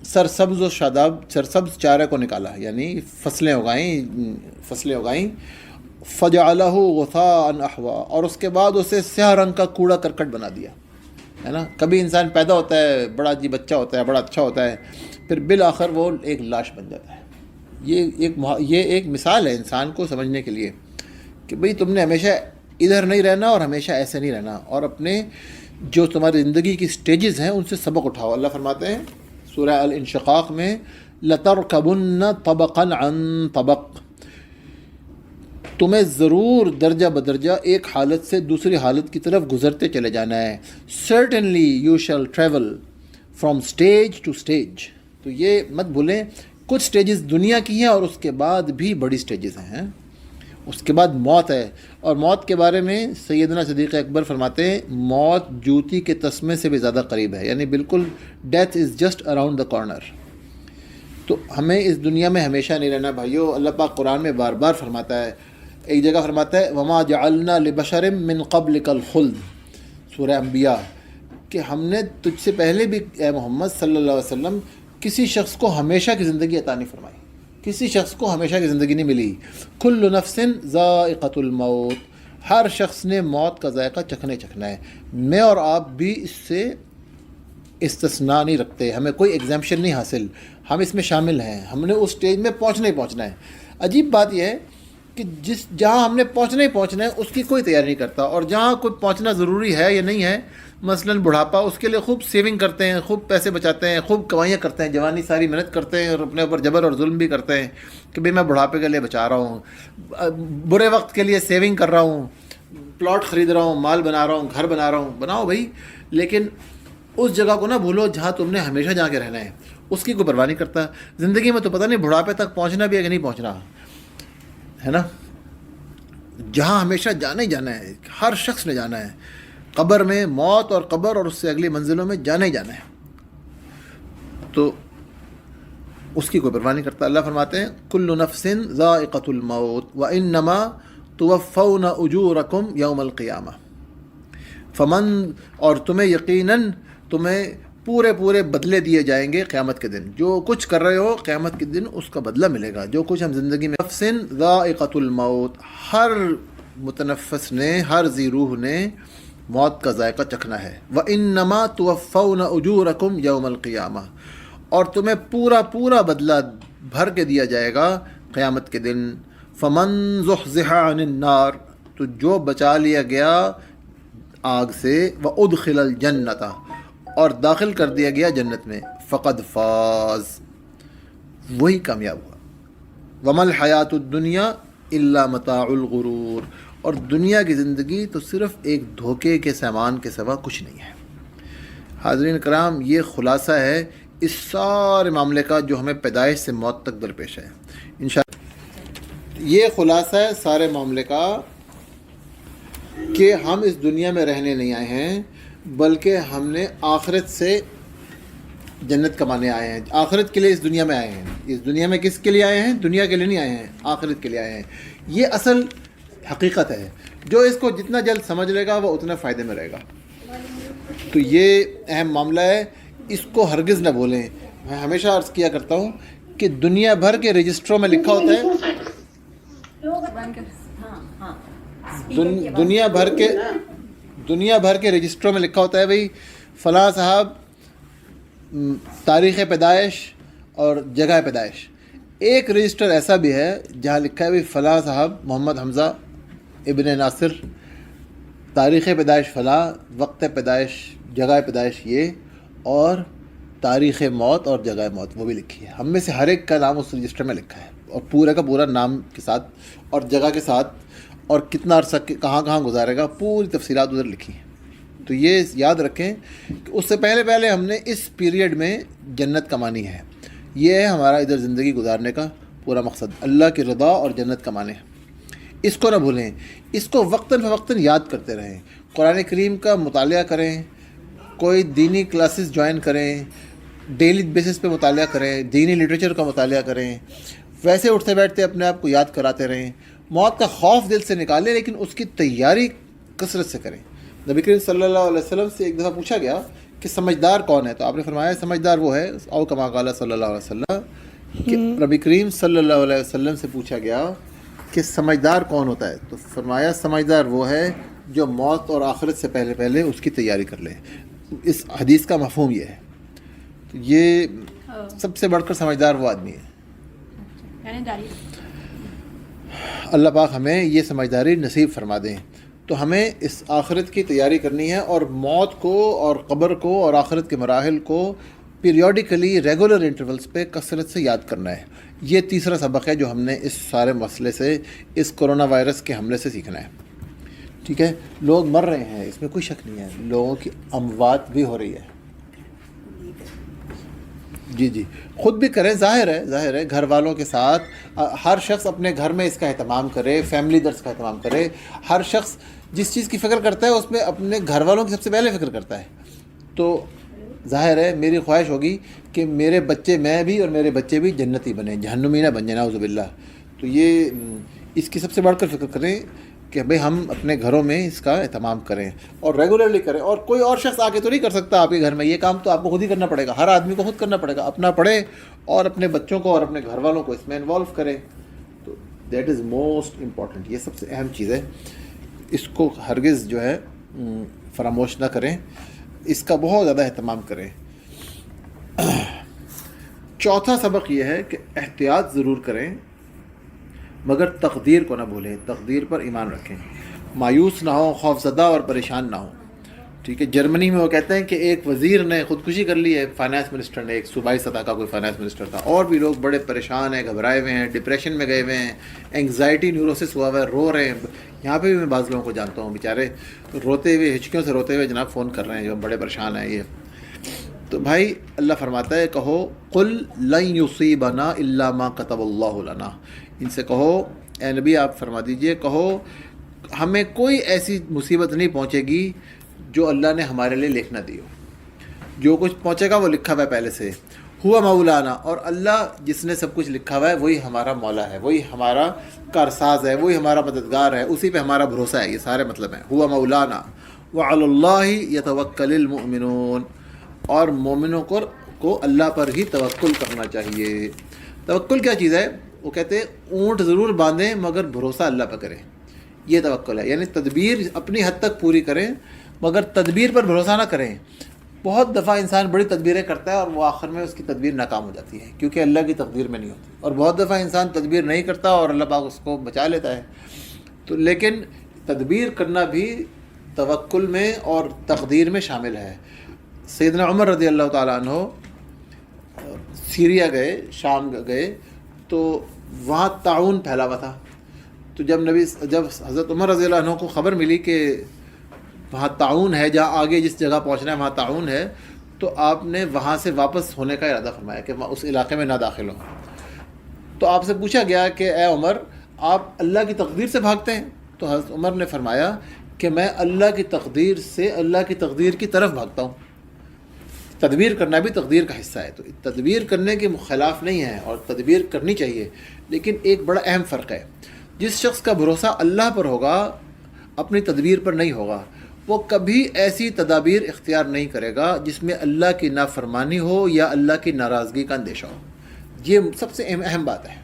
سرسبز و شاداب سرسبز چارے کو نکالا، یعنی فصلیں اگائیں، فجعلہ غثاء احوا، اور اس کے بعد اسے سیاہ رنگ کا کوڑا کرکٹ بنا دیا، ہے نا. کبھی انسان پیدا ہوتا ہے، بڑا جی بچہ ہوتا ہے، بڑا اچھا ہوتا ہے، پھر بالآخر وہ ایک لاش بن جاتا ہے. یہ ایک مثال ہے انسان کو سمجھنے کے لیے کہ بھئی تم نے ہمیشہ ادھر نہیں رہنا اور ہمیشہ ایسے نہیں رہنا، اور اپنے جو تمہاری زندگی کی سٹیجز ہیں ان سے سبق اٹھاؤ. اللہ فرماتے ہیں سورہ الانشقاق میں لَتَرْكَبُنَّ طَبَقًا عَن طَبَقٍ، تمہیں ضرور درجہ بدرجہ ایک حالت سے دوسری حالت کی طرف گزرتے چلے جانا ہے. certainly you shall travel from stage to stage. تو یہ مت بھولیں کچھ سٹیجز دنیا کی ہیں اور اس کے بعد بھی بڑی سٹیجز ہیں. اس کے بعد موت ہے، اور موت کے بارے میں سیدنا صدیق اکبر فرماتے ہیں موت جوتی کے تسمے سے بھی زیادہ قریب ہے، یعنی بالکل death is just around the corner. تو ہمیں اس دنیا میں ہمیشہ نہیں رہنا بھائیو. اللہ پاک قرآن میں بار بار فرماتا ہے، ایک جگہ فرماتا ہے وما جعلنا لبشر من قبلک الخلد، سورہ انبیاء، کہ ہم نے تجھ سے پہلے بھی اے محمد صلی اللہ علیہ وسلم کسی شخص کو ہمیشہ کی زندگی عطا نہیں فرمائی، کسی شخص کو ہمیشہ کی زندگی نہیں ملی. کل نفس ذائقۃ الموت، ہر شخص نے موت کا ذائقہ چکھنا ہے. میں اور آپ بھی اس سے استثناء نہیں رکھتے، ہمیں کوئی ایگزیمپشن نہیں حاصل، ہم اس میں شامل ہیں. ہم نے اس سٹیج میں پہنچنا ہے. عجیب بات یہ ہے کہ جہاں ہم نے پہنچنا ہے اس کی کوئی تیاری نہیں کرتا، اور جہاں کوئی پہنچنا ضروری ہے یا نہیں ہے، مثلاً بڑھاپا، اس کے لیے خوب سیونگ کرتے ہیں، خوب پیسے بچاتے ہیں، خوب کمائیاں کرتے ہیں، جوانی ساری محنت کرتے ہیں اور اپنے اوپر جبر اور ظلم بھی کرتے ہیں کہ بھئی میں بڑھاپے کے لیے بچا رہا ہوں، برے وقت کے لیے سیونگ کر رہا ہوں، پلاٹ خرید رہا ہوں، مال بنا رہا ہوں، گھر بنا رہا ہوں. بناؤ بھائی، لیکن اس جگہ کو نہ بھولو جہاں تم نے ہمیشہ جا کے رہنا ہے، اس کی کوئی پرواہ نہیں کرتا. زندگی میں تو پتہ نہیں بڑھاپے تک پہنچنا بھی ہے کہ نہیں پہنچنا، ہے نا. جہاں ہمیشہ جانا ہی جانا ہے، ہر شخص نے جانا ہے. قبر میں موت اور قبر اور اس سے اگلی منزلوں میں جانا ہی جانا ہے، تو اس کی کوئی پرواہ نہیں کرتا. اللہ فرماتے ہیں کل نفس ذائقۃ الموت وانما توفون اجورکم یوم القیامہ. اور تمہیں یقیناً پورے بدلے دیے جائیں گے قیامت کے دن. جو کچھ کر رہے ہو قیامت کے دن اس کا بدلہ ملے گا. جو کچھ ہم زندگی میں نفس ذائقۃ الموت، ہر متنفس نے، ہر ذی روح نے موت کا ذائقہ چکھنا ہے. وَإِنَّمَا تُوَفَّوْنَ أُجُورَكُمْ يَوْمَ الْقِيَامَةِ، اور تمہیں پورا بدلہ بھر کے دیا جائے گا قیامت کے دن. فَمَنْ زُحْزِحَ عَنِ النَّارِ، تو جو بچا لیا گیا آگ سے، وَأُدْخِلَ الْجَنَّةَ، اور داخل کر دیا گیا جنت میں، فَقَدْ فَاز، وہی کامیاب ہوا. وَمَا الْحَيَاةُ الدُّنْيَا إِلَّا مَتَاعُ الْغُرُورِ، اور دنیا کی زندگی تو صرف ایک دھوکے کے سامان کے سوا کچھ نہیں ہے. حاضرین کرام، یہ خلاصہ ہے اس سارے معاملے کا جو ہمیں پیدائش سے موت تک درپیش ہے. انشاءاللہ یہ خلاصہ ہے سارے معاملے کا کہ ہم اس دنیا میں رہنے نہیں آئے ہیں، بلکہ ہم نے آخرت سے جنت کمانے آئے ہیں. آخرت کے لیے اس دنیا میں آئے ہیں. اس دنیا میں کس کے لیے آئے ہیں؟ دنیا کے لیے نہیں آئے ہیں، آخرت کے لیے آئے ہیں. یہ اصل حقیقت ہے. جو اس کو جتنا جلد سمجھ لے گا وہ اتنا فائدے میں رہے گا. تو یہ اہم معاملہ ہے، اس کو ہرگز نہ بھولیں. میں ہمیشہ عرض کیا کرتا ہوں کہ دنیا بھر کے رجسٹروں میں لکھا ہوتا ہے، دنیا بھر کے رجسٹروں میں لکھا ہوتا ہے بھئی فلاں صاحب تاریخ پیدائش اور جگہ پیدائش. ایک رجسٹر ایسا بھی ہے جہاں لکھا ہے بھئی فلاں صاحب محمد حمزہ ابن ناصر، تاریخ پیدائش فلاں، وقت پیدائش، جگہ پیدائش یہ، اور تاریخ موت اور جگہ موت وہ بھی لکھی ہے. ہم میں سے ہر ایک کا نام اس رجسٹر میں لکھا ہے، اور پورے کا پورا نام کے ساتھ اور جگہ کے ساتھ، اور کتنا عرصہ کہاں گزارے گا، پوری تفصیلات ادھر لکھی ہیں. تو یہ یاد رکھیں کہ اس سے پہلے ہم نے اس پیریڈ میں جنت کمانی ہے. یہ ہے ہمارا ادھر زندگی گزارنے کا پورا مقصد، اللہ کی رضا اور جنت کمانے. اس کو نہ بھولیں، اس کو وقتاً فوقتاً یاد کرتے رہیں. قرآن کریم کا مطالعہ کریں، کوئی دینی کلاسز جوائن کریں، ڈیلی بیسس پہ مطالعہ کریں، دینی لٹریچر کا مطالعہ کریں. ویسے اٹھتے بیٹھتے اپنے آپ کو یاد کراتے رہیں. موت کا خوف دل سے نکالیں، لیکن اس کی تیاری کثرت سے کریں. نبی کریم صلی اللہ علیہ وسلم سے ایک دفعہ پوچھا گیا کہ سمجھدار کون ہے، تو آپ نے فرمایا سمجھدار وہ ہے، او کما قال صلی اللہ علیہ وسلم، کہ نبی کریم صلی اللہ علیہ وسلم سے پوچھا گیا کہ سمجھدار کون ہوتا ہے، تو فرمایا سمجھدار وہ ہے جو موت اور آخرت سے پہلے پہلے اس کی تیاری کر لے۔ اس حدیث کا مفہوم یہ ہے، تو یہ سب سے بڑھ کر سمجھدار وہ آدمی ہے۔ اللہ پاک ہمیں یہ سمجھداری نصیب فرما دیں۔ تو ہمیں اس آخرت کی تیاری کرنی ہے، اور موت کو اور قبر کو اور آخرت کے مراحل کو پیریوڈیکلی ریگولر انٹرولز پہ کثرت سے یاد کرنا ہے۔ یہ تیسرا سبق ہے جو ہم نے اس سارے مسئلے سے، اس کرونا وائرس کے حملے سے سیکھنا ہے۔ ٹھیک ہے، لوگ مر رہے ہیں، اس میں کوئی شک نہیں ہے، لوگوں کی اموات بھی ہو رہی ہے۔ جی جی، خود بھی کریں، ظاہر ہے گھر والوں کے ساتھ ہر شخص اپنے گھر میں اس کا اہتمام کرے، فیملی درس کا اہتمام کرے۔ ہر شخص جس چیز کی فکر کرتا ہے اس میں اپنے گھر والوں کی سب سے پہلے فکر کرتا ہے۔ تو ظاہر ہے میری خواہش ہوگی کہ میرے بچے، میں بھی اور میرے بچے بھی جنتی بنیں، جہنمی نہ بن جائیں، نعوذ باللہ۔ تو یہ اس کی سب سے بڑھ کر فکر کریں کہ بھئی ہم اپنے گھروں میں اس کا اہتمام کریں اور ریگولرلی کریں، اور کوئی اور شخص آ کے تو نہیں کر سکتا آپ کے گھر میں، یہ کام تو آپ کو خود ہی کرنا پڑے گا، ہر آدمی کو خود کرنا پڑے گا، اپنا پڑھے اور اپنے بچوں کو اور اپنے گھر والوں کو اس میں انوالو کرے۔ تو دیٹ از موسٹ امپورٹنٹ، یہ سب سے اہم چیز ہے، اس کو ہرگز جو ہے فراموش نہ کریں، اس کا بہت زیادہ اہتمام کریں۔ چوتھا سبق یہ ہے کہ احتیاط ضرور کریں، مگر تقدیر کو نہ بھولیں، تقدیر پر ایمان رکھیں، مایوس نہ ہوں، خوف زدہ اور پریشان نہ ہوں۔ ٹھیک ہے، جرمنی میں وہ کہتے ہیں کہ ایک وزیر نے خودکشی کر لی ہے، فائنانس منسٹر نے، ایک صوبائی سطح کا کوئی فائنانس منسٹر تھا، اور بھی لوگ بڑے پریشان ہیں، گھبرائے ہوئے ہیں، ڈپریشن میں گئے ہوئے ہیں، اینگزائٹی نیوروسس ہوا ہوا ہے، رو رہے ہیں۔ یہاں پہ بھی میں بعض لوگوں کو جانتا ہوں، بیچارے روتے ہوئے، ہچکیوں سے روتے ہوئے جناب فون کر رہے ہیں، جو بڑے پریشان ہیں یہ۔ تو بھائی اللہ فرماتا ہے کہو قل لن یصیبنا الا ما کتب اللہ لنا، ان سے کہو اے نبی آپ فرما دیجئے، کہو ہمیں کوئی ایسی مصیبت نہیں پہنچے گی جو اللہ نے ہمارے لیے لکھ نہ دی ہو، جو کچھ پہنچے گا وہ لکھا ہوا ہے پہلے سے، ہوا مولانا، اور اللہ جس نے سب کچھ لکھا ہوا ہے وہی ہمارا مولا ہے، وہی ہمارا کارساز ہے، وہی ہمارا مددگار ہے، اسی پہ ہمارا بھروسہ ہے، یہ سارے مطلب ہیں، ہوا مولانا وعلی اللہ یتوکل المؤمنون، اور مومنوں کو اللہ پر ہی توکل کرنا چاہیے۔ توکل کیا چیز ہے؟ وہ کہتے ہیں اونٹ ضرور باندھیں مگر بھروسہ اللہ پہ کریں، یہ توکل ہے، یعنی تدبیر اپنی حد تک پوری کریں مگر تدبیر پر بھروسہ نہ کریں۔ بہت دفعہ انسان بڑی تدبیریں کرتا ہے اور وہ آخر میں اس کی تدبیر ناکام ہو جاتی ہے، کیونکہ اللہ کی تقدیر میں نہیں ہوتی، اور بہت دفعہ انسان تدبیر نہیں کرتا اور اللہ پاک اس کو بچا لیتا ہے۔ تو لیکن تدبیر کرنا بھی توکل میں اور تقدیر میں شامل ہے۔ سیدنا عمر رضی اللہ تعالیٰ عنہ سیریا گئے، شام گئے، تو وہاں طاعون پھیلا ہوا تھا۔ تو جب حضرت عمر رضی اللہ عنہ کو خبر ملی کہ وہاں طاعون ہے، جہاں آگے جس جگہ پہنچنا ہے وہاں طاعون ہے، تو آپ نے وہاں سے واپس ہونے کا ارادہ فرمایا کہ اس علاقے میں نہ داخل ہوں۔ تو آپ سے پوچھا گیا کہ اے عمر آپ اللہ کی تقدیر سے بھاگتے ہیں؟ تو حضرت عمر نے فرمایا کہ میں اللہ کی تقدیر سے اللہ کی تقدیر کی طرف بھاگتا ہوں۔ تدبیر کرنا بھی تقدیر کا حصہ ہے، تو تدبیر کرنے کے خلاف نہیں ہے، اور تدبیر کرنی چاہیے، لیکن ایک بڑا اہم فرق ہے، جس شخص کا بھروسہ اللہ پر ہوگا اپنی تدبیر پر نہیں ہوگا، وہ کبھی ایسی تدابیر اختیار نہیں کرے گا جس میں اللہ کی نافرمانی ہو یا اللہ کی ناراضگی کا اندیشہ ہو۔ یہ سب سے اہم بات ہے۔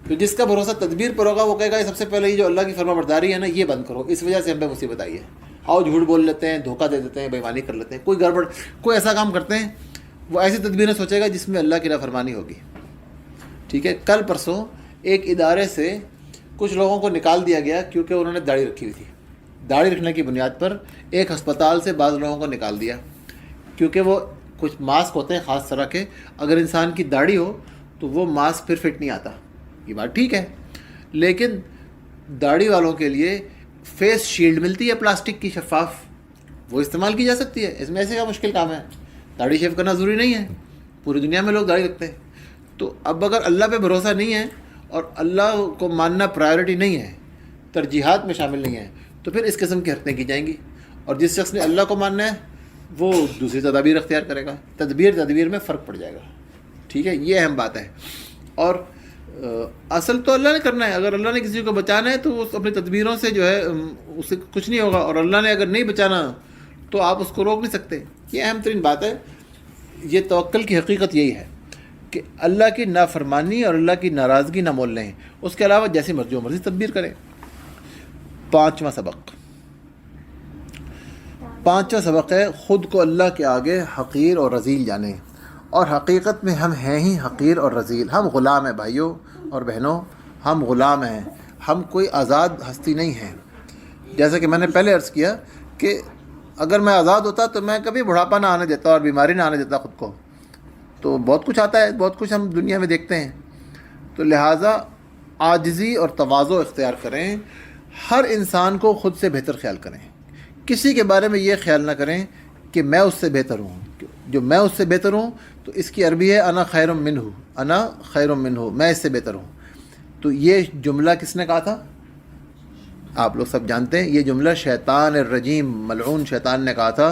تو جس کا بھروسہ تدبیر پر ہوگا وہ کہے گا یہ سب سے پہلے یہ جو اللہ کی فرما برداری ہے نا یہ بند کرو، اس وجہ سے ہم پہ مصیبت آئی ہے۔ آؤ جھوٹ بول لیتے ہیں، دھوکہ دے دیتے ہیں، بے ایمانی کر لیتے ہیں، کوئی گڑبڑ، کوئی ایسا کام کرتے ہیں، وہ ایسی تدبیریں سوچے گا جس میں اللہ کی نافرمانی ہوگی۔ ٹھیک ہے، کل پرسوں ایک ادارے سے کچھ لوگوں کو نکال دیا گیا کیونکہ انہوں نے داڑھی رکھی ہوئی تھی۔ داڑھی رکھنے کی بنیاد پر ایک ہسپتال سے بعض لوگوں کو نکال دیا، کیونکہ وہ کچھ ماسک ہوتے ہیں خاص طرح کے، اگر انسان کی داڑھی ہو تو وہ ماسک پھر فٹ نہیں آتا، یہ بات ٹھیک ہے، لیکن داڑھی والوں کے لیے فیس شیلڈ ملتی ہے پلاسٹک کی شفاف، وہ استعمال کی جا سکتی ہے، اس میں ایسے کا مشکل کام ہے، داڑھی شیو کرنا ضروری نہیں ہے، پوری دنیا میں لوگ داڑھی رکھتے ہیں۔ تو اب اگر اللہ پہ بھروسہ نہیں ہے اور اللہ کو ماننا پرائیورٹی نہیں ہے، ترجیحات میں شامل نہیں ہے، تو پھر اس قسم کی حرکتیں کی جائیں گی، اور جس شخص نے اللہ کو ماننا ہے وہ دوسری تدابیر اختیار کرے گا، تدبیر میں فرق پڑ جائے گا۔ ٹھیک ہے، یہ اہم بات ہے۔ اور اصل تو اللہ نے کرنا ہے، اگر اللہ نے کسی کو بچانا ہے تو وہ اپنی تدبیروں سے جو ہے اسے کچھ نہیں ہوگا، اور اللہ نے اگر نہیں بچانا تو آپ اس کو روک نہیں سکتے۔ یہ اہم ترین بات ہے. یہ توکل کی حقیقت یہی ہے کہ اللہ کی نافرمانی اور اللہ کی ناراضگی نہ مول لیں، اس کے علاوہ جیسی مرضی تدبیر کریں. پانچواں سبق ہے خود کو اللہ کے آگے حقیر اور رذیل جانیں. اور حقیقت میں ہم ہیں ہی حقیر اور رذیل. ہم غلام ہیں بھائیوں اور بہنوں، ہم غلام ہیں، ہم کوئی آزاد ہستی نہیں ہیں. جیسا کہ میں نے پہلے عرض کیا کہ اگر میں آزاد ہوتا تو میں کبھی بڑھاپا نہ آنے دیتا اور بیماری نہ آنے دیتا خود کو. تو بہت کچھ آتا ہے، بہت کچھ ہم دنیا میں دیکھتے ہیں. تو لہٰذا عاجزی اور تواضع اختیار کریں. ہر انسان کو خود سے بہتر خیال کریں. کسی کے بارے میں یہ خیال نہ کریں کہ میں اس سے بہتر ہوں. جو میں اس سے بہتر ہوں تو اس کی عربی ہے انا خیر منہ، انا خیر منہ، میں اس سے بہتر ہوں. تو یہ جملہ کس نے کہا تھا؟ آپ لوگ سب جانتے ہیں. یہ جملہ شیطان الرجیم، ملعون شیطان نے کہا تھا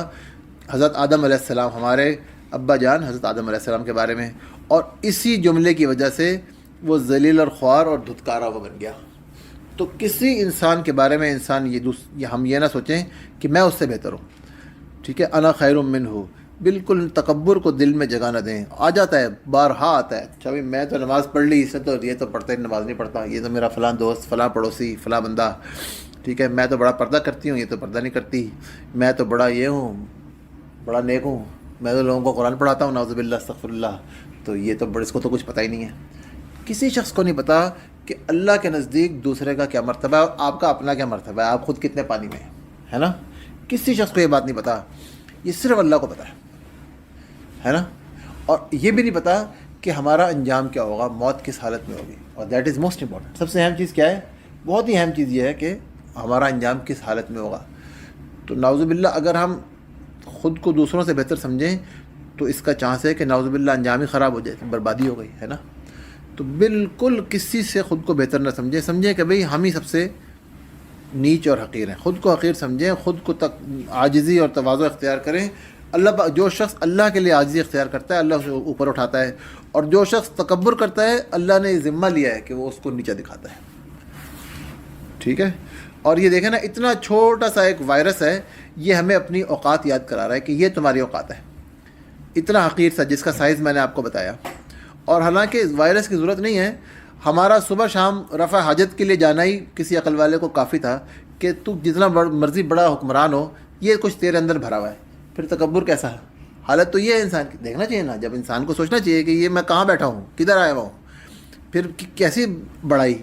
حضرت آدم علیہ السلام، ہمارے ابا جان حضرت آدم علیہ السلام کے بارے میں. اور اسی جملے کی وجہ سے وہ ذلیل اور خوار اور دھتکارا وہ بن گیا. تو کسی انسان کے بارے میں ہم یہ نہ سوچیں کہ میں اس سے بہتر ہوں. ٹھیک ہے، انا خیر منہ. بالکل تکبر کو دل میں جگہ نہ دیں. آ جاتا ہے، بارہا آتا ہے. اچھا بھائی میں تو نماز پڑھ لی، اس سے تو یہ تو پڑھتا ہی نماز نہیں پڑھتا، یہ تو میرا فلاں دوست، فلاں پڑوسی، فلاں بندہ، ٹھیک ہے، میں تو بڑا پردہ کرتی ہوں، یہ تو پردہ نہیں کرتی، میں تو بڑا یہ ہوں، بڑا نیک ہوں، میں تو لوگوں کو قرآن پڑھاتا ہوں، نعوذ باللہ استغفر اللہ، تو یہ تو اس کو تو کچھ پتہ ہی نہیں ہے. کسی شخص کو نہیں پتا کہ اللہ کے نزدیک دوسرے کا کیا مرتبہ ہے اور آپ کا اپنا کیا مرتبہ ہے، آپ خود کتنے پانی میں ہیں، ہے نا. کسی شخص کو یہ بات نہیں پتا، یہ صرف اللہ کو پتہ ہے نا. اور یہ بھی نہیں پتا کہ ہمارا انجام کیا ہوگا، موت کس حالت میں ہوگی. اور دیٹ از موسٹ امپورٹنٹ. سب سے اہم چیز کیا ہے؟ بہت ہی اہم چیز یہ ہے کہ ہمارا انجام کس حالت میں ہوگا. تو نعوذ باللہ اگر ہم خود کو دوسروں سے بہتر سمجھیں تو اس کا چانس ہے کہ نعوذ باللہ انجام ہی خراب ہو جائے، بربادی ہو گئی، ہے نا. تو بالکل کسی سے خود کو بہتر نہ سمجھیں کہ بھئی ہم ہی سب سے نیچ اور حقیر ہیں. خود کو حقیر سمجھیں، خود کو عاجزی اور تواضع اختیار کریں. جو شخص اللہ کے لیے عاجزی اختیار کرتا ہے اللہ اسے اوپر اٹھاتا ہے، اور جو شخص تکبر کرتا ہے اللہ نے ذمہ لیا ہے کہ وہ اس کو نیچا دکھاتا ہے. ٹھیک ہے. اور یہ دیکھیں نا، اتنا چھوٹا سا ایک وائرس ہے، یہ ہمیں اپنی اوقات یاد کرا رہا ہے کہ یہ تمہاری اوقات ہے. اتنا حقیر سا جس کا سائز میں نے آپ کو بتایا. اور حالانکہ اس وائرس کی ضرورت نہیں ہے. ہمارا صبح شام رفع حاجت کے لیے جانا ہی کسی عقل والے کو کافی تھا کہ تو جتنا مرضی بڑا حکمران ہو، یہ کچھ تیرے اندر بھرا ہوا ہے. پھر تکبر کیسا ہے؟ حالت تو یہ ہے انسان کی. دیکھنا چاہیے نا، جب انسان کو سوچنا چاہیے کہ یہ میں کہاں بیٹھا ہوں، کدھر آیا ہوا ہوں. پھر کیسی بڑائی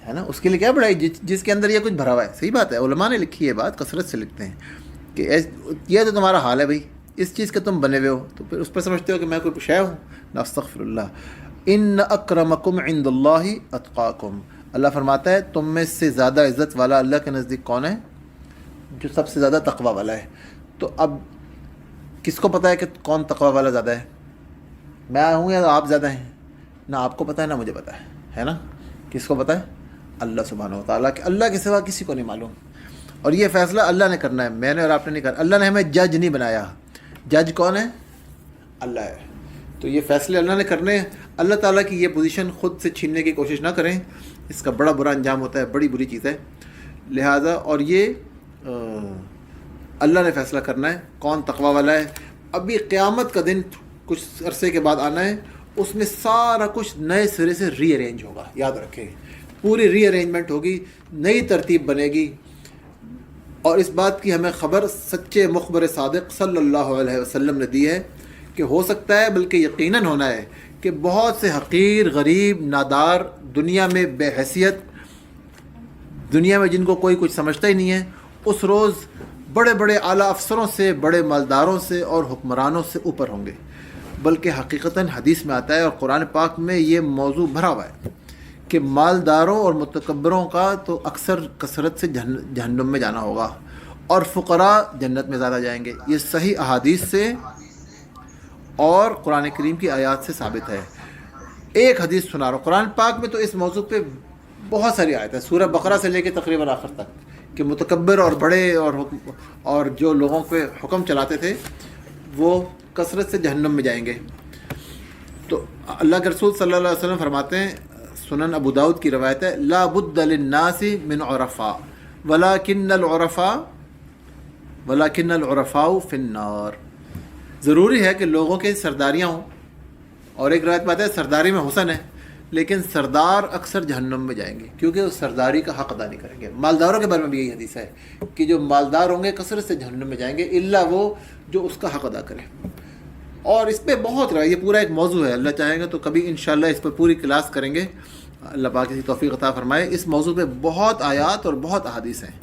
ہے نا، اس کے لیے کیا بڑائی جس کے اندر یہ کچھ بھرا ہوا ہے. صحیح بات ہے، علماء نے لکھی ہے بات، کثرت سے لکھتے ہیں کہ یہ تو تمہارا حال ہے بھائی، اس چیز کے تم بنے ہوئے ہو، تو پھر اس پر سمجھتے ہو کہ میں کوئی شے ہوں. استغفر اللہ. ان اکرمکم عند اللہ اتقاکم. اللہ فرماتا ہے تم میں سے زیادہ عزت والا اللہ کے نزدیک کون ہے؟ جو سب سے زیادہ تقوی والا ہے. تو اب کس کو پتہ ہے کہ کون تقوی والا زیادہ ہے؟ میں ہوں یا آپ زیادہ ہیں؟ نہ آپ کو پتہ ہے نہ مجھے پتہ ہے نا. کس کو پتہ ہے؟ اللہ سبحانہ و تعالیٰ. کہ اللہ کے سوا کسی کو نہیں معلوم. اور یہ فیصلہ اللہ نے کرنا ہے، میں نے اور آپ نے نہیں کرنا. اللہ نے ہمیں جج نہیں بنایا. جج کون ہے؟ اللہ ہے. تو یہ فیصلے اللہ نے کرنے ہیں. اللہ تعالیٰ کی یہ پوزیشن خود سے چھیننے کی کوشش نہ کریں، اس کا بڑا برا انجام ہوتا ہے، بڑی بری چیز ہے. لہٰذا اور یہ اللہ نے فیصلہ کرنا ہے کون تقوی والا ہے. ابھی قیامت کا دن کچھ عرصے کے بعد آنا ہے، اس میں سارا کچھ نئے سرے سے ری ارینج ہوگا. یاد رکھیں، پوری ری ارینجمنٹ ہوگی، نئی ترتیب بنے گی. اور اس بات کی ہمیں خبر سچے مخبر صادق صلی اللہ علیہ وسلم نے دی ہے کہ ہو سکتا ہے، بلکہ یقیناً ہونا ہے کہ بہت سے حقیر، غریب، نادار، دنیا میں بے حیثیت، دنیا میں جن کو کوئی کچھ سمجھتا ہی نہیں ہے، اس روز بڑے بڑے اعلیٰ افسروں سے، بڑے مالداروں سے اور حکمرانوں سے اوپر ہوں گے. بلکہ حقیقتاً حدیث میں آتا ہے اور قرآن پاک میں یہ موضوع بھرا ہوا ہے کہ مالداروں اور متکبروں کا تو اکثر کثرت سے جہنم میں جانا ہوگا، اور فقراء جنت میں زیادہ جائیں گے. یہ صحیح احادیث سے اور قرآن کریم کی آیات سے ثابت ہے. ایک حدیث سنا رہا ہوں. قرآن پاک میں تو اس موضوع پہ بہت ساری آیت ہیں، سورہ بقرہ سے لے کے تقریباً آخر تک، کہ متکبر اور بڑے اور جو لوگوں پہ حکم چلاتے تھے وہ کثرت سے جہنم میں جائیں گے. تو اللہ کے رسول صلی اللہ علیہ وسلم فرماتے ہیں، سنن ابو داؤد کی روایت ہے، لا بد للناس من عرفاء ولكن العرفاء وَلَكِنَّ الْعُرَفَاءُ فِي النَّارِ، ضروری ہے کہ لوگوں کے سرداریاں ہوں، اور ایک روایت بات ہے سرداری میں حسن ہے، لیکن سردار اکثر جہنم میں جائیں گے کیونکہ وہ سرداری کا حق ادا نہیں کریں گے. مالداروں کے بارے میں بھی یہی حدیث ہے کہ جو مالدار ہوں گے کثرت سے جہنم میں جائیں گے الا وہ جو اس کا حق ادا کرے. اور اس پہ بہت یہ پورا ایک موضوع ہے، اللہ چاہیں گے تو کبھی انشاءاللہ اس پہ پوری کلاس کریں گے، اللہ پاک کی توفیق عطا فرمائے. اس موضوع پہ بہت آیات اور بہت احادیث ہیں،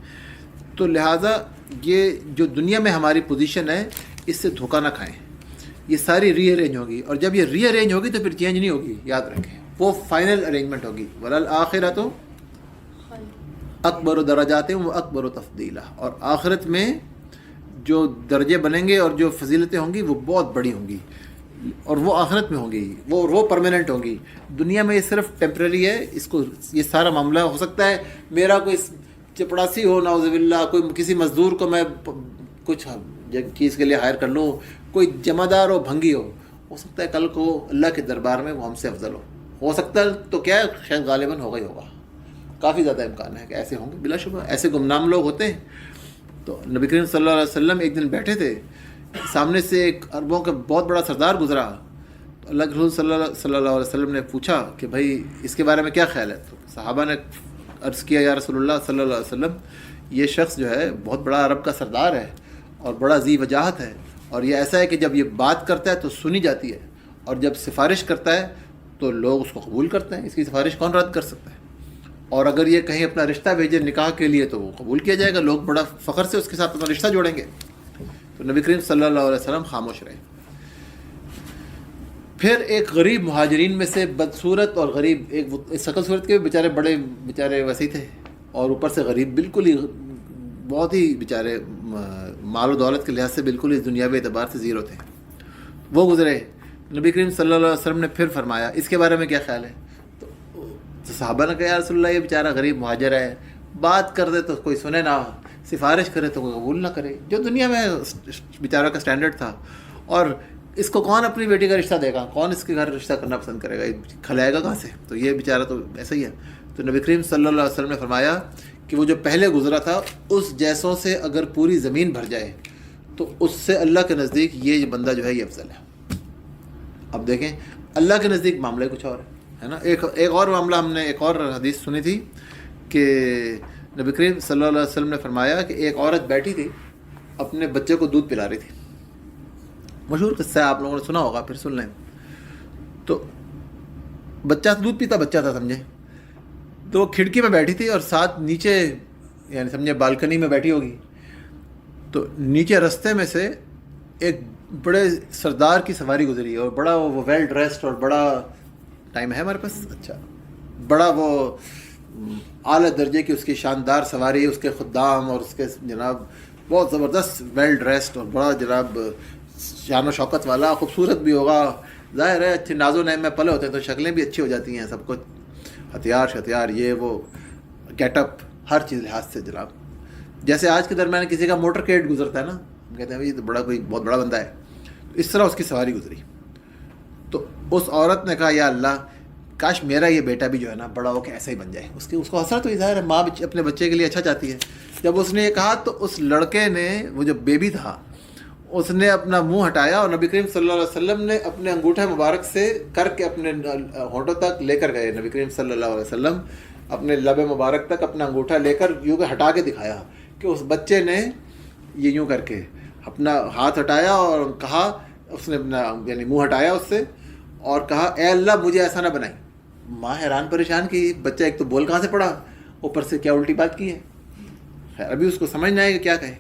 تو لہٰذا یہ جو دنیا میں ہماری پوزیشن ہے اس سے دھوکہ نہ کھائیں. یہ ساری ری ارینج ہوگی، اور جب یہ ری ارینج ہوگی تو پھر چینج نہیں ہوگی، یاد رکھیں وہ فائنل ارینجمنٹ ہوگی. وَلَلْآخِرَةُ اکبر درجات و اکبر تفضیلا، اور آخرت میں جو درجے بنیں گے اور جو فضیلتیں ہوں گی وہ بہت بڑی ہوں گی، اور وہ آخرت میں ہوں گی، وہ پرماننٹ ہوں گی. دنیا میں یہ صرف ٹیمپریری ہے. اس کو یہ سارا معاملہ ہو سکتا ہے میرا کوئی چپڑاسی ہو نعوذ باللہ، کوئی کسی مزدور کو میں کچھ چیز کے لیے ہائر کر لوں، کوئی جمع دار ہو بھنگی ہو سکتا ہے کل کو اللہ کے دربار میں وہ ہم سے افضل ہو سکتا ہے. تو کیا ہے شاید غالباً ہوگا ہی ہوگا، کافی زیادہ امکان ہے کہ ایسے ہوں گے، بلا شبہ ایسے گمنام لوگ ہوتے ہیں. تو نبی کریم صلی اللہ علیہ وسلم ایک دن بیٹھے تھے، سامنے سے ایک عربوں کا بہت بڑا سردار گزرا، تو اللہ کے رسول صلی اللہ علیہ وسلم نے پوچھا کہ بھائی اس کے بارے میں کیا خیال ہے. تو صحابہ نے عرض کیا یا رسول اللہ صلی اللہ علیہ وسلم، یہ شخص جو ہے بہت بڑا عرب کا سردار ہے اور بڑا ذی وجاہت ہے، اور یہ ایسا ہے کہ جب یہ بات کرتا ہے تو سنی جاتی ہے، اور جب سفارش کرتا ہے تو لوگ اس کو قبول کرتے ہیں. اس کی سفارش کون رد کر سکتا ہے؟ اور اگر یہ کہیں اپنا رشتہ بھیجے نکاح کے لیے تو وہ قبول کیا جائے گا، لوگ بڑا فخر سے اس کے ساتھ اپنا رشتہ جوڑیں گے. تو نبی کریم صلی اللہ علیہ وسلم خاموش رہے. پھر ایک غریب مہاجرین میں سے بدصورت اور غریب، ایک شکل صورت کے بیچارے بڑے بیچارے ویسے تھے، اور اوپر سے غریب، بالکل ہی بہت ہی بیچارے مال و دولت کے لحاظ سے بالکل ہی دنیاوی اعتبار سے زیرو تھے. وہ گزرے. نبی کریم صلی اللہ علیہ وسلم نے پھر فرمایا اس کے بارے میں کیا خیال ہے؟ تو صحابہ نے کہا یا رسول اللہ یہ بیچارہ غریب مہاجر ہے، بات کر دے تو کوئی سنے نہ، سفارش کرے تو کوئی قبول نہ کرے، جو دنیا میں بیچارہ کا سٹینڈرڈ تھا. اور اس کو کون اپنی بیٹی کا رشتہ دے گا، کون اس کے گھر رشتہ کرنا پسند کرے گا، کھلائے گا کہاں سے؟ تو یہ بیچارہ تو ایسا ہی ہے. تو نبی کریم صلی اللہ علیہ وسلم نے فرمایا کہ وہ جو پہلے گزرا تھا اس جیسوں سے اگر پوری زمین بھر جائے تو اس سے اللہ کے نزدیک یہ بندہ جو ہے یہ افضل ہے. اب دیکھیں اللہ کے نزدیک معاملہ کچھ اور ہے نا. ایک اور معاملہ ہم نے ایک اور حدیث سنی تھی کہ نبی کریم صلی اللہ علیہ وسلم نے فرمایا کہ ایک عورت بیٹھی تھی اپنے بچے کو دودھ پلا رہی تھی. مشہور قصہ ہے، آپ لوگوں نے سنا ہوگا، پھر سن لیں. تو بچہ دودھ پیتا بچہ تھا سمجھے، تو وہ کھڑکی میں بیٹھی تھی اور ساتھ نیچے یعنی سمجھے بالکنی میں بیٹھی ہوگی. تو نیچے رستے میں سے ایک بڑے سردار کی سواری گزری اور بڑا وہ ویل ڈریسڈ، اور بڑا ٹائم ہے ہمارے پاس، اچھا، بڑا وہ اعلیٰ درجے کی اس کی شاندار سواری، اس کے خدام اور اس کے جناب بہت زبردست ویل ڈریسڈ اور بڑا جناب شان و شوکت والا، خوبصورت بھی ہوگا، ظاہر ہے اچھے ناز و نعیم میں پلے ہوتے ہیں تو شکلیں بھی اچھی ہو جاتی ہیں، سب کچھ ہتھیار یہ وہ گیٹ اپ ہر چیز لحاظ سے جناب. جیسے آج کے درمیان کسی کا موٹر کیٹ گزرتا ہے نا، ہم کہتے ہیں یہ تو بڑا کوئی بہت بڑا بندہ ہے، اس طرح اس کی سواری گزری. تو اس عورت نے کہا یا اللہ کاش میرا یہ بیٹا بھی جو ہے نا بڑا ہو کے ایسا ہی بن جائے. اس کو حسرت ہوئی، ظاہر ہے ماں اپنے بچے کے لیے اچھا چاہتی ہے. جب اس نے یہ کہا تو اس لڑکے نے، وہ جو بیبی تھا، اس نے اپنا منہ ہٹایا اور نبی کریم صلی اللہ علیہ وسلم نے اپنے انگوٹھے مبارک سے کر کے اپنے ہونٹوں تک لے کر گئے. نبی کریم صلی اللہ علیہ وسلم اپنے لب مبارک تک اپنا انگوٹھا لے کر یوں کہ ہٹا کے دکھایا کہ اس بچے نے یہ یوں کر کے اپنا ہاتھ ہٹایا اور کہا، اس نے اپنا یعنی منہ ہٹایا اس سے اور کہا اے اللہ مجھے ایسا نہ بنائی. ماں حیران پریشان کی، بچہ ایک تو بول کہاں سے پڑا، اوپر سے کیا الٹی بات کی ہے. خیر ابھی اس کو سمجھ نہ آئے کہ کیا کہے.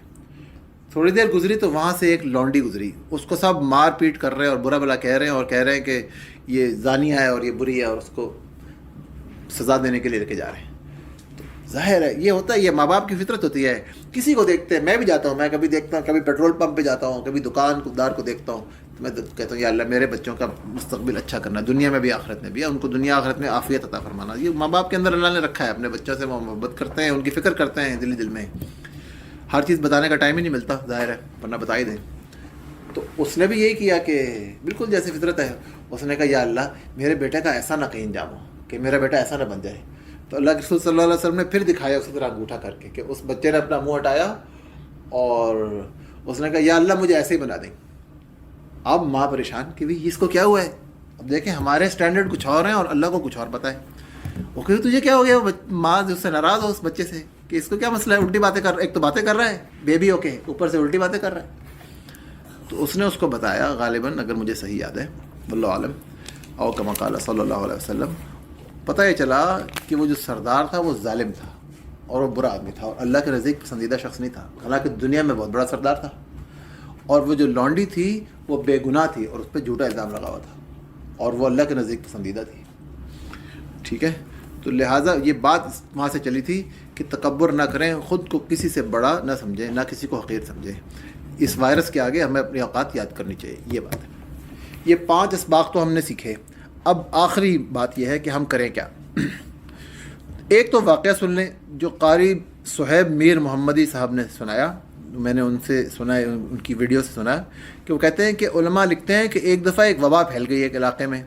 تھوڑی دیر گزری تو وہاں سے ایک لونڈی گزری، اس کو سب مار پیٹ کر رہے ہیں اور برا بلا کہہ رہے ہیں اور کہہ رہے ہیں کہ یہ زانیہ ہے اور یہ بری ہے اور اس کو سزا دینے کے لیے لے کے جا رہے ہیں. تو ظاہر ہے یہ ہوتا ہے، یہ ماں باپ کی فطرت ہوتی ہے. کسی کو دیکھتے ہیں، میں بھی جاتا ہوں، میں کبھی دیکھتا ہوں، کبھی پیٹرول پمپ پہ جاتا ہوں، کبھی دکان دار کو دیکھتا ہوں، تو میں کہتا ہوں یا اللہ میرے بچوں کا مستقبل اچھا کرنا، دنیا میں بھی آخرت میں بھی، ان کو دنیا آخرت میں عافیت عطا فرمانا. یہ ماں باپ کے اندر اللہ نے رکھا ہے، اپنے بچوں سے محبت کرتے ہیں، ان کی فکر کرتے ہیں دل میں. ہر چیز بتانے کا ٹائم ہی نہیں ملتا ظاہر ہے، ورنہ بتا ہی دیں. تو اس نے بھی یہی کیا کہ بالکل جیسے فطرت ہے، اس نے کہا یا اللہ میرے بیٹے کا ایسا نہ کہیں انجام ہو کہ میرا بیٹا ایسا نہ بن جائے. تو اللہ کے رسول صلی اللہ علیہ وسلم نے پھر دکھایا اسی طرح انگوٹھا کر کے کہ اس بچے نے اپنا منہ ہٹایا اور اس نے کہا یا اللہ مجھے ایسے ہی بنا دیں. اب ماں پریشان کہ بھائی اس کو کیا ہوا ہے. اب دیکھیں ہمارے اسٹینڈرڈ کچھ اور ہیں اور اللہ کو کچھ اور پتہ ہے. وہ کہ تجھے کیا ہو گیا. ماں اس سے ناراض ہو اس بچے سے کہ اس کو کیا مسئلہ ہے, الٹی باتیں کر, ایک تو باتیں کر رہا ہے بیبی اوکے, اوپر سے الٹی باتیں کر رہا ہے. تو اس نے اس کو بتایا غالباً اگر مجھے صحیح یاد ہے واللہ عالم او کما قال صلی اللہ علیہ وسلم, پتہ یہ چلا کہ وہ جو سردار تھا وہ ظالم تھا اور وہ برا آدمی تھا اور اللہ کے نزدیک پسندیدہ شخص نہیں تھا, حالانکہ دنیا میں بہت بڑا سردار تھا. اور وہ جو لونڈی تھی وہ بے گناہ تھی اور اس پہ جھوٹا الزام لگا ہوا تھا اور وہ اللہ کے نزدیک پسندیدہ تھی. ٹھیک ہے, تو لہٰذا یہ بات وہاں سے چلی تھی کہ تکبر نہ کریں, خود کو کسی سے بڑا نہ سمجھیں, نہ کسی کو حقیر سمجھیں. اس وائرس کے آگے ہمیں اپنی اوقات یاد کرنی چاہیے, یہ بات ہے. یہ 5 اسباق تو ہم نے سیکھے. اب آخری بات یہ ہے کہ ہم کریں کیا. ایک تو واقعہ سن لیں جو قاری صہیب میر محمدی صاحب نے سنایا, میں نے ان سے سنا ہے, ان کی ویڈیو سے سنا کہ وہ کہتے ہیں کہ علماء لکھتے ہیں کہ ایک دفعہ ایک وبا پھیل گئی ایک علاقے میں,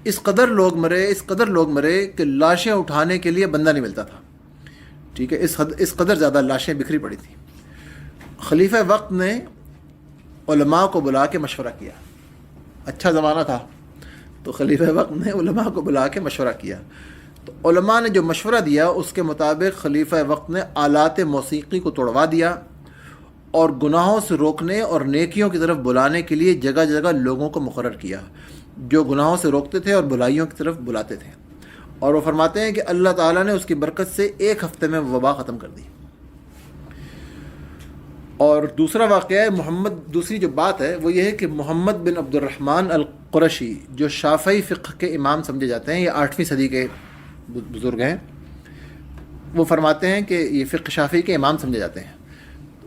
اس قدر لوگ مرے کہ لاشیں اٹھانے کے لیے بندہ نہیں ملتا تھا. ٹھیک ہے, اس قدر زیادہ لاشیں بکھری پڑی تھیں. خلیفہ وقت نے علماء کو بلا کے مشورہ کیا, اچھا زمانہ تھا تو خلیفہ وقت نے علماء کو بلا کے مشورہ کیا. تو علماء نے جو مشورہ دیا اس کے مطابق خلیفہ وقت نے آلات موسیقی کو توڑوا دیا اور گناہوں سے روکنے اور نیکیوں کی طرف بلانے کے لیے جگہ جگہ لوگوں کو مقرر کیا جو گناہوں سے روکتے تھے اور برائیوں کی طرف بلاتے تھے. اور وہ فرماتے ہیں کہ اللہ تعالیٰ نے اس کی برکت سے 1 ہفتے میں وبا ختم کر دی. اور دوسرا واقعہ ہے دوسری جو بات ہے وہ یہ ہے کہ محمد بن عبد الرحمن القرشی جو شافعی فقہ کے امام سمجھے جاتے ہیں, یہ 8ویں صدی کے بزرگ ہیں, وہ فرماتے ہیں کہ یہ فقہ شافعی کے امام سمجھے جاتے ہیں.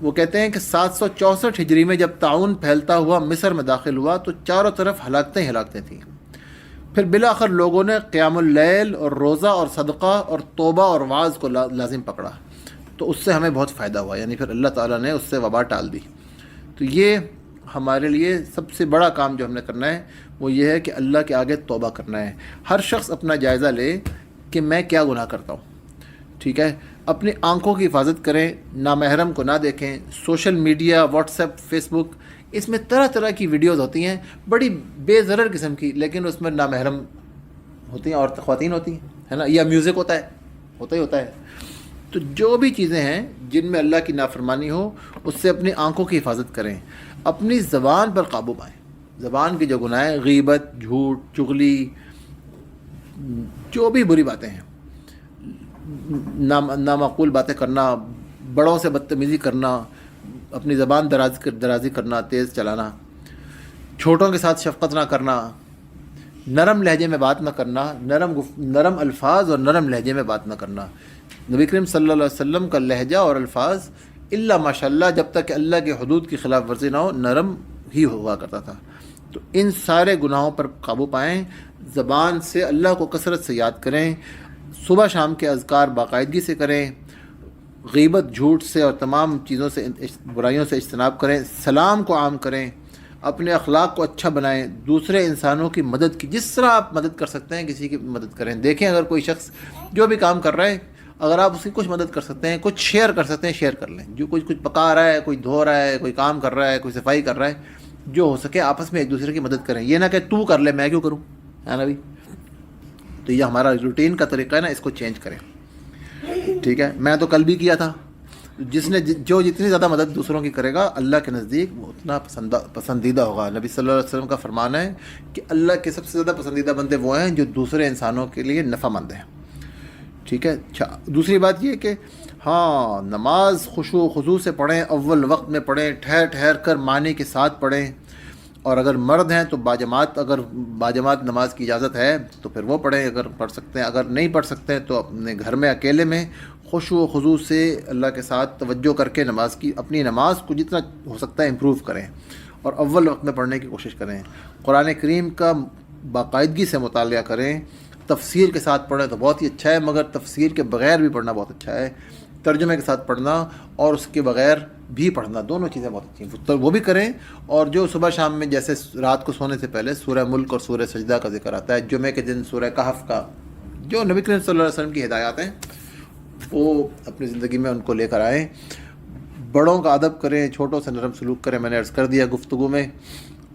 وہ کہتے ہیں کہ 764 ہجری میں جب طاعون پھیلتا ہوا مصر میں داخل ہوا تو چاروں طرف ہلاکتیں تھیں. پھر بالآخر لوگوں نے قیام اللیل اور روزہ اور صدقہ اور توبہ اور وعظ کو لازم پکڑا, تو اس سے ہمیں بہت فائدہ ہوا, یعنی پھر اللہ تعالیٰ نے اس سے وبا ٹال دی. تو یہ ہمارے لیے سب سے بڑا کام جو ہم نے کرنا ہے وہ یہ ہے کہ اللہ کے آگے توبہ کرنا ہے. ہر شخص اپنا جائزہ لے کہ میں کیا گناہ کرتا ہوں. ٹھیک ہے, اپنی آنکھوں کی حفاظت کریں, نامحرم کو نہ دیکھیں. Social media, WhatsApp, Facebook, اس میں طرح طرح کی ویڈیوز ہوتی ہیں بڑی بے ضرر قسم کی, لیکن اس میں نامحرم ہوتی ہیں اور خواتین ہوتی ہیں, ہے نا, یا میوزک ہوتا ہے. تو جو بھی چیزیں ہیں جن میں اللہ کی نافرمانی ہو اس سے اپنی آنکھوں کی حفاظت کریں. اپنی زبان پر قابو پائیں. زبان کی جو گناہ ہیں, غیبت, جھوٹ, چغلی, جو بھی بری باتیں ہیں, نامعقول باتیں کرنا, بڑوں سے بدتمیزی کرنا, اپنی زبان درازی کرنا, تیز چلانا, چھوٹوں کے ساتھ شفقت نہ کرنا, نرم لہجے میں بات نہ کرنا, نرم الفاظ اور نرم لہجے میں بات نہ کرنا. نبی کریم صلی اللہ علیہ وسلم کا لہجہ اور الفاظ الا ماشاء اللہ جب تک کہ اللہ کے حدود کی خلاف ورزی نہ ہو نرم ہی ہوا کرتا تھا. تو ان سارے گناہوں پر قابو پائیں. زبان سے اللہ کو کثرت سے یاد کریں. صبح شام کے اذکار باقاعدگی سے کریں. غیبت, جھوٹ سے اور تمام چیزوں سے, برائیوں سے اجتناب کریں. سلام کو عام کریں. اپنے اخلاق کو اچھا بنائیں. دوسرے انسانوں کی مدد کی, جس طرح آپ مدد کر سکتے ہیں کسی کی مدد کریں. دیکھیں اگر کوئی شخص جو بھی کام کر رہا ہے, اگر آپ اس کی کچھ مدد کر سکتے ہیں, کچھ شیئر کر سکتے ہیں, شیئر کر لیں. جو کچھ پکا رہا ہے, کوئی دھو رہا ہے, کوئی کام کر رہا ہے, کوئی صفائی کر رہا ہے, جو ہو سکے آپس میں ایک دوسرے کی مدد کریں. یہ نہ کہ تو کر لے میں کیوں کروں, ہے نا بھائی. تو یہ ہمارا روٹین کا طریقہ ہے نا, اس کو چینج کریں. ٹھیک ہے, میں تو کل بھی کیا تھا. جتنی زیادہ مدد دوسروں کی کرے گا اللہ کے نزدیک وہ اتنا پسندیدہ ہوگا. نبی صلی اللہ علیہ وسلم کا فرمان ہے کہ اللہ کے سب سے زیادہ پسندیدہ بندے وہ ہیں جو دوسرے انسانوں کے لیے نفع مند ہیں. ٹھیک ہے. اچھا, دوسری بات یہ کہ ہاں نماز خشوع و خضوع سے پڑھیں, اول وقت میں پڑھیں, ٹھہر کر معنی کے ساتھ پڑھیں. اور اگر مرد ہیں تو باجماعت نماز کی اجازت ہے تو پھر وہ پڑھیں اگر پڑھ سکتے ہیں. اگر نہیں پڑھ سکتے ہیں تو اپنے گھر میں اکیلے میں خشوع و خضوع سے اللہ کے ساتھ توجہ کر کے اپنی نماز کو جتنا ہو سکتا ہے امپروو کریں اور اول وقت میں پڑھنے کی کوشش کریں. قرآن کریم کا باقاعدگی سے مطالعہ کریں. تفسیر کے ساتھ پڑھیں تو بہت ہی اچھا ہے, مگر تفسیر کے بغیر بھی پڑھنا بہت اچھا ہے. ترجمے کے ساتھ پڑھنا اور اس کے بغیر بھی پڑھنا, دونوں چیزیں بہت اچھی ہیں, تو وہ بھی کریں. اور جو صبح شام میں جیسے رات کو سونے سے پہلے سورہ ملک اور سورہ سجدہ کا ذکر آتا ہے, جمعے کے دن سورہ کہف کا, جو نبی کریم صلی اللہ علیہ وسلم کی ہدایات ہیں وہ اپنی زندگی میں ان کو لے کر آئیں. بڑوں کا ادب کریں، چھوٹوں سے نرم سلوک کریں، میں نے عرض کر دیا گفتگو میں،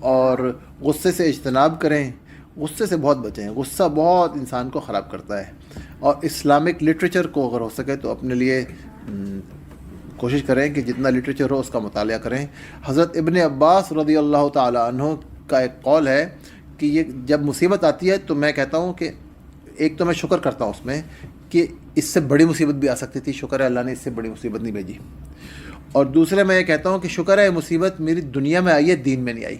اور غصے سے اجتناب کریں، غصے سے بہت بچیں، غصہ بہت انسان کو خراب کرتا ہے، اور اسلامک لٹریچر کو اگر ہو سکے تو اپنے لیے کوشش کریں کہ جتنا لٹریچر ہو اس کا مطالعہ کریں۔ حضرت ابن عباس رضی اللہ تعالیٰ عنہ کا ایک قول ہے کہ یہ جب مصیبت آتی ہے تو میں کہتا ہوں کہ ایک تو میں شکر کرتا ہوں اس میں کہ اس سے بڑی مصیبت بھی آ سکتی تھی، شکر ہے اللہ نے اس سے بڑی مصیبت نہیں بھیجی، اور دوسرے میں یہ کہتا ہوں کہ شکر ہے مصیبت میری دنیا میں آئی ہے، دین میں نہیں آئی۔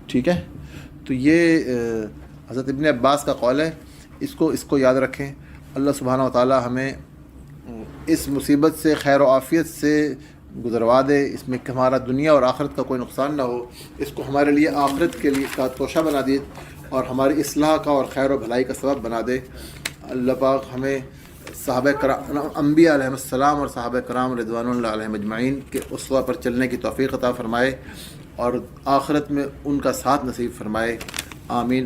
ٹھیک ہے، تو یہ حضرت ابن عباس کا قول ہے، اس کو یاد رکھیں۔ اللہ سبحانہ و تعالیٰ ہمیں اس مصیبت سے خیر و عافیت سے گزروا دے، اس میں کہ ہمارا دنیا اور آخرت کا کوئی نقصان نہ ہو، اس کو ہمارے لیے آخرت کے لیے کا توشہ بنا دے اور ہماری اصلاح کا اور خیر و بھلائی کا سبب بنا دے۔ اللہ پاک ہمیں صحابہ کرام، انبیاء علیہ السلام اور صحابہ کرام رضوان اللہ علیہم اجمعین کے اسوہ پر چلنے کی توفیق عطا فرمائے اور آخرت میں ان کا ساتھ نصیب فرمائے، آمین۔